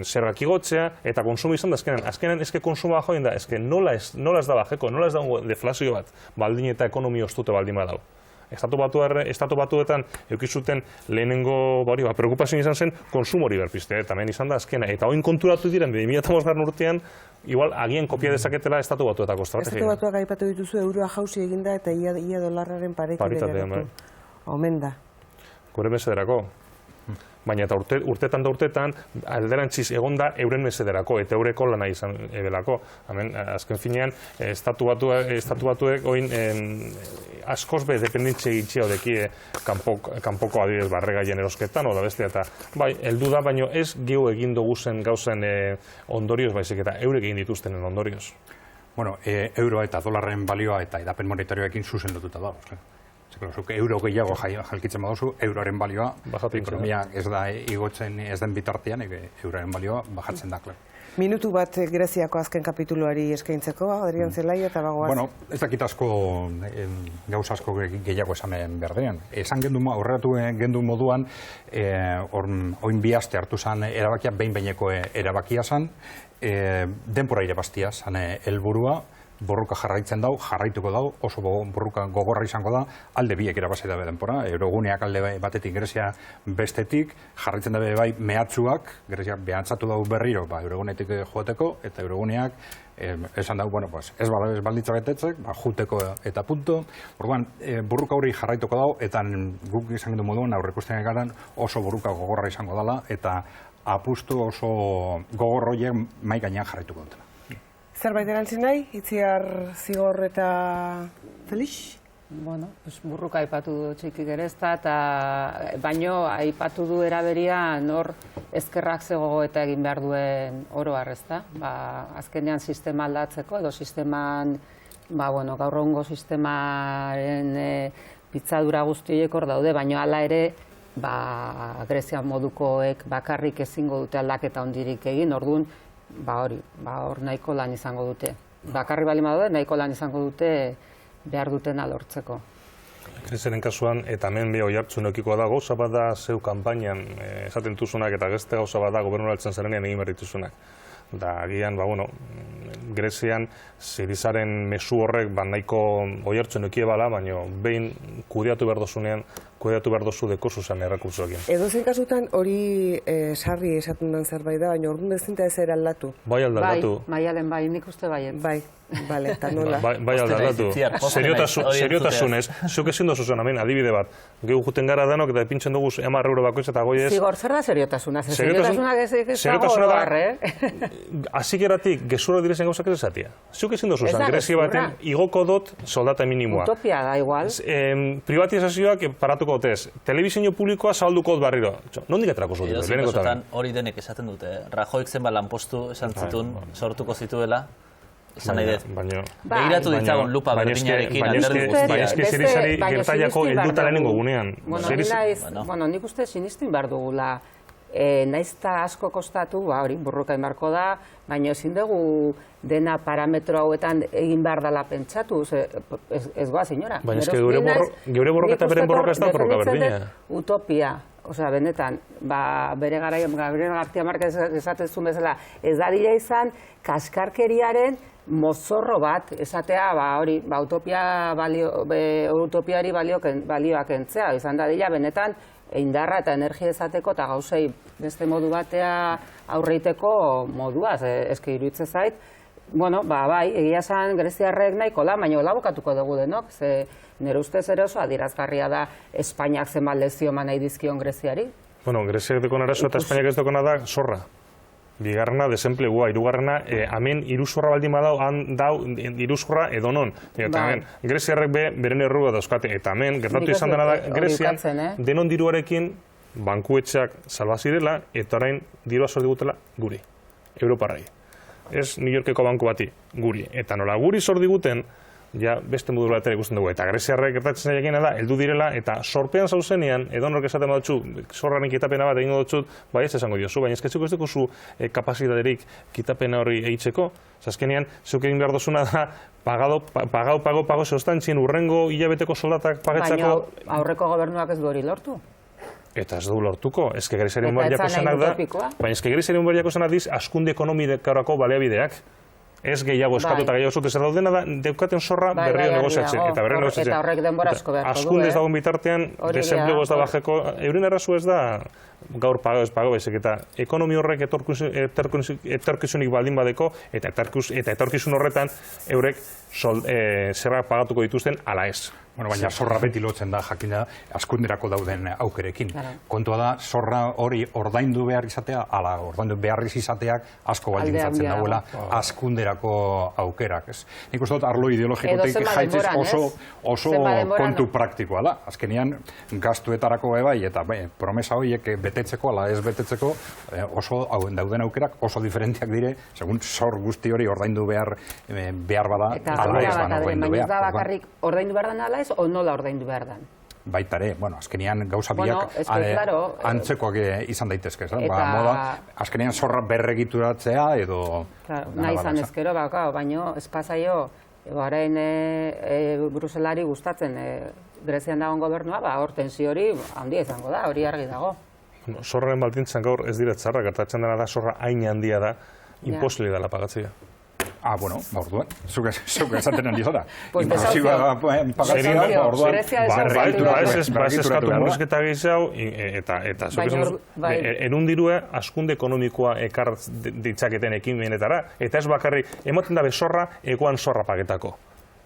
[SPEAKER 5] zergak igotzea, eta konsumo izan da azkenan eske konsumoa joan da, eske nola ez da bajeko, nola ez da deflazio bat, baldin eta ekonomia ostute baldin badau. Estatu batuetan eukizuten lehenengo preokupazio izan zen konsumo hori berpiztea, eta hemen izan da azkena. Eta oin konturatu diren, 2005 urtean, igual agian kopia dezaketela estatu batuetako estrategia.
[SPEAKER 1] Estatu batuak aipatu dituzu, euroa jausi eginda eta ia dolarraren parekin geratu. Omen da.
[SPEAKER 5] Gure mesederako. Baina eta urtetan alderantziz egonda euren mesederako eta eureko lana izan ebelako. Azken finean, estatu batuek oin askoz be dependentxe gitxea odeki kanpoko adibidez barregaien erosketan, oda bestia eta bai, heldu da, baino ez gehu egin duguzen gauzen ondorioz baizik eta eurek egin dituztenen ondorioz.
[SPEAKER 4] Bueno, euroa eta dolarren balioa eta edapen monetarioekin zuzen lotuta dago. Euro gehiago jalkitzen baduzu, euroaren balioa, ekonomia ez da igotzen ez den bitartean, euroaren balioa bajatzen da.
[SPEAKER 1] Minutu bat Greziako azken kapituluari eskaintzeko, Adrian Zelai eta bagoaz.
[SPEAKER 4] Bueno, ez dakit asko gauza asko gehiago esamen berdean. Esan aurreratu gendu moduan, oin bi aste hartu zen erabakia, behin-behineko erabakia zen, denpora irabaztia zen helburua, borruka jarraituko dau, oso borruka gogorra izango da, alde biek irabazi dabe denpora, euroguneak alde batetik Grezia bestetik, jarraitzen dabe bai mehatxuak, Grezia behantzatu dau berriro, eurogunetik joateko, eta euroguneak esan dau, ez balditza betetzek, juteko eta punto. Orduan, borruka hori jarraituko dau, eta guk izan gendu moduan, aurrekusten garan oso borruka gogorra izango dela, eta apustu oso gogorroiek mai gainean jarraituko dutela.
[SPEAKER 1] Zerbait erantzin nahi, Itziar, Zigor eta Felix?
[SPEAKER 3] Bueno, burruka aipatu du txiki gerezta, baino aipatu du eraberian hor ezkerrak zegogo eta egin behar duen oro harrezta. Azkenean sistema aldatzeko, edo sisteman, gaur egungo sistemaren pitzadura guztiek hor daude, baino hala ere, Grezia modukoek bakarrik ezingo dute aldaketa hondirik egin, orduan, hor nahiko lan izango dute. Bakarri bali badaude, nahiko lan izango dute behar dutena lortzeko.
[SPEAKER 5] Greziaren kasuan, eta hemen beha oihartzun eukiko da, gauza bat da zeu kanpainan esaten duzunak eta beste gauza bat da gobernura altzen zarenean egin berrituzunak. Da, agian, Grezian Sirizaren mezu horrek nahiko oihartzun eukie bala, baina behin kudeatu behar dozunean, kudeatu behar dozu deko zuzan errekurtzoekin.
[SPEAKER 1] Edozein kasutan hori sarri esaten den zerbait da, baina orduan ezinta ez eraldatu.
[SPEAKER 5] Bai aldatu.
[SPEAKER 3] Bai, nik uste baiet.
[SPEAKER 1] Bai, eta nola.
[SPEAKER 5] Bai aldatu. Seriotasunez, zuk ezin dozuzan, adibide bat, gehu juten gara danok eta pintzen dugu 10 euro bakoitz eta goiez.
[SPEAKER 3] Zigor, zer da seriotasuna? Seriotasunak ez dago oroar,
[SPEAKER 5] Azikeratik, gezurra direzen gauzak ez esatia. Zuk ezin dozuzan, Grezia baten igoko dot soldata minimoa.
[SPEAKER 3] Utopia da, igual.
[SPEAKER 5] Privatizazioak paratuko dotez. Telebizio publikoa zabalduko dut barriro. Nondik aterako zut dut?
[SPEAKER 6] Edozein hori denek esaten dute. Rajoik zenba lanpostu esan zituen, sortuko zituela. Esan nahi dut. Begiratu ditzagon lupa berdinarekin alderdi guztia.
[SPEAKER 5] Baina eski Sirizari gertaiako helduta lehenengo gunean.
[SPEAKER 3] Nik uste sinistin behar dugula naizta asko kostatu, hori, burruka imarko da, baina ezin dugu dena parametro hauetan egin behar dela pentsatu, ez goa, senyora.
[SPEAKER 5] Baina eske geure borroka eta beren borroka ez da borroka berdina.
[SPEAKER 3] Utopia, osea, benetan, bere garaian, Gabriel García Márquez esatezun bezala, ez dadila izan kaskarkeriaren mozorro bat, esatea, hori, utopiari balioak entzea, izan dadila, benetan, indarra eta energia ezateko eta gauzei beste modu batea aurreiteko moduaz, eske iruditzen zait. Bueno, bai, egia esan greziarrek nahiko da, baina hola bukatuko dugu denok, ze nire ustez ere oso adierazgarria da Espainiak zenbat lezio eman nahi dizkion Greziari.
[SPEAKER 5] Bueno, Greziak dekon arazo eta Espainiak ez dekona da zorra. Bigarrena, desemplegua, hirugarrena, hemen iruzurra baldin badau, han dau iruzurra edonon. Eta hemen, Greziarrek beren errua dauzkate, eta hemen, gertatu izan dena da, Grezian, denon diruarekin, bankuetxeak salbazirela, eta orain dirua zor digutela guri, Europarrai. Ez New Yorkeko banku bati, guri. Eta nola guri zor diguten, ja beste modu batera ikusten dugu. Eta Greziarrek gertatzen zailekin da, heldu direla, eta sorpean zauzenean, edonork esaten badutzu, zorranik kitapena bat egingo dutxut, bai ez esango diozu, baina esketzeko ez duzu kapazitaterik kitapena hori eitzeko. Azkenean, zeuk egin behar dozuna da, pago, zeostantzien urrengo hilabeteko soldatak pagetzako...
[SPEAKER 3] Baina aurreko gobernuak ez du hori lortu.
[SPEAKER 5] Eta ez du lortuko, eske Greziaren baliako zenak da, baina eske Greziaren baliako zenak diz, askunde ekonomikarako baliabideak. Ez gehiago eskatu eta gehiago zute zer daudena da, deukaten zorra berriro negoziatzen. Eta
[SPEAKER 3] horrek denbora asko beharko du.
[SPEAKER 5] Askunde ez dagoen bitartean, desemplego ez da bajeko, euren errazu ez da gaur pago ez pago, bezik eta ekonomi horrek etorkizunik baldin badeko, eta etorkizun horretan eurek zerrak pagatuko dituzten ala ez.
[SPEAKER 4] Bueno, baina zorra beti lotzen da, jakina, askunderako dauden aukerekin. Kontua da, zorra hori ordaindu behar izatea, ala, ordaindu behar izateak asko baldintzatzen dauela askunderako aukerak. Nik uste dut, arlo ideologikotik jaitzez oso kontu praktikoa da. Azkenean, gastuetarako bai, eta promesa horiek betetzeko, ala ez betetzeko, oso dauden aukerak oso diferentiak dire, segun zor guzti hori ordaindu behar bada, ala ez da ordaindu behar.
[SPEAKER 3] Baina ez da bakarrik ordaindu behar dan ala ez, o nola ordaindu behar dan?
[SPEAKER 4] Baitare, azkenean gauza biak antzekoak izan daitezke, azkenean zorra berregituratzea edo...
[SPEAKER 3] Nahi izan ezkero, baina espazaio, orain Bruselari gustatzen Grezian dagoen gobernua, hor tensio hori handia izango da, hori argi dago.
[SPEAKER 5] Zorraren baldintzan gaur ez dira txarra, gertatzen dena da zorra hain handia da, imposibili dela pagatzea.
[SPEAKER 4] Bueno, orduan, zuk esaten handi zara.
[SPEAKER 3] Imposiba
[SPEAKER 4] pagatzea, orduan,
[SPEAKER 5] ez eskatu murrizketa gehiago, eta erun dirua askunde ekonomikoa ekar ditzaketen ekimenetara, eta ez bakarri, emoten da bezorra, egoan zorra pagetako.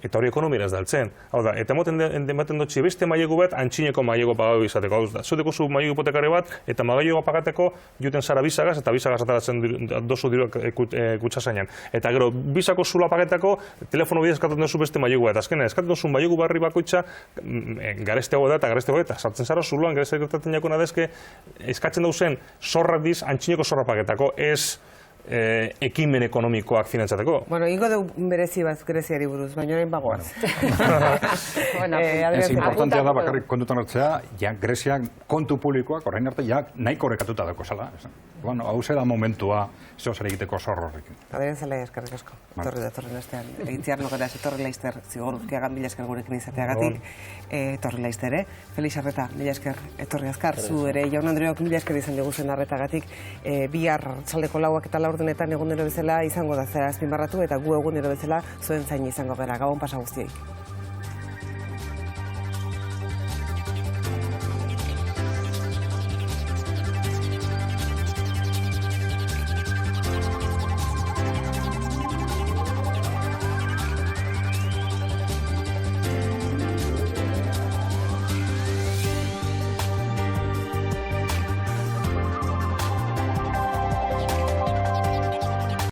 [SPEAKER 5] Eta hori ekonomira ez daltzen. Hau da, eta ematen dutxi beste mailegu bat, antxineko mailegu pagau izateko. Hau da, zuteko zu mailegu hipotekari bat, eta mailegu pagateko juten zara bizagaz, eta bizagaz ataratzen dozu diru kutsasainan. Eta gero, bizako zula pagetako, telefono bidez eskatzen duzu beste mailegu bat. Azkenean, eskatzen duzu mailegu barri bakoitza, garesteago da, eta sartzen zara zuluan, garesteak gertatzen jakuna dezke, eskatzen duzen zorrak diz, antxineko zorra pagetako, ez ekimen ekonomikoak finantzateko.
[SPEAKER 1] Bueno, ingo dugu berezi bat Greziari buruz, baina orain bagoaz.
[SPEAKER 4] Ez importantea da bakarrik kontutan hartzea, Greziak kontu publikoak orain arte nahiko horrekatuta dago zela. Hau zera momentua zeo zer egiteko zorro horrekin.
[SPEAKER 1] Adrian Zelai, eskerrik asko. Etorri laiztean. Egitziar nogera, etorri laizter, zigor urtiagan mila esker gurekin izateagatik. Etorri laizter, Felix Arreta, mila esker, etorri azkar. Zu ere, Jaun Andreok mila esker izan diguzen arretagatik. Bihar txaldeko lauak eta laurdenetan egunero bezala izango da zera azpimarratu, eta gu egunero bezala zuen zain izango gara. Gabon pasa guztiei.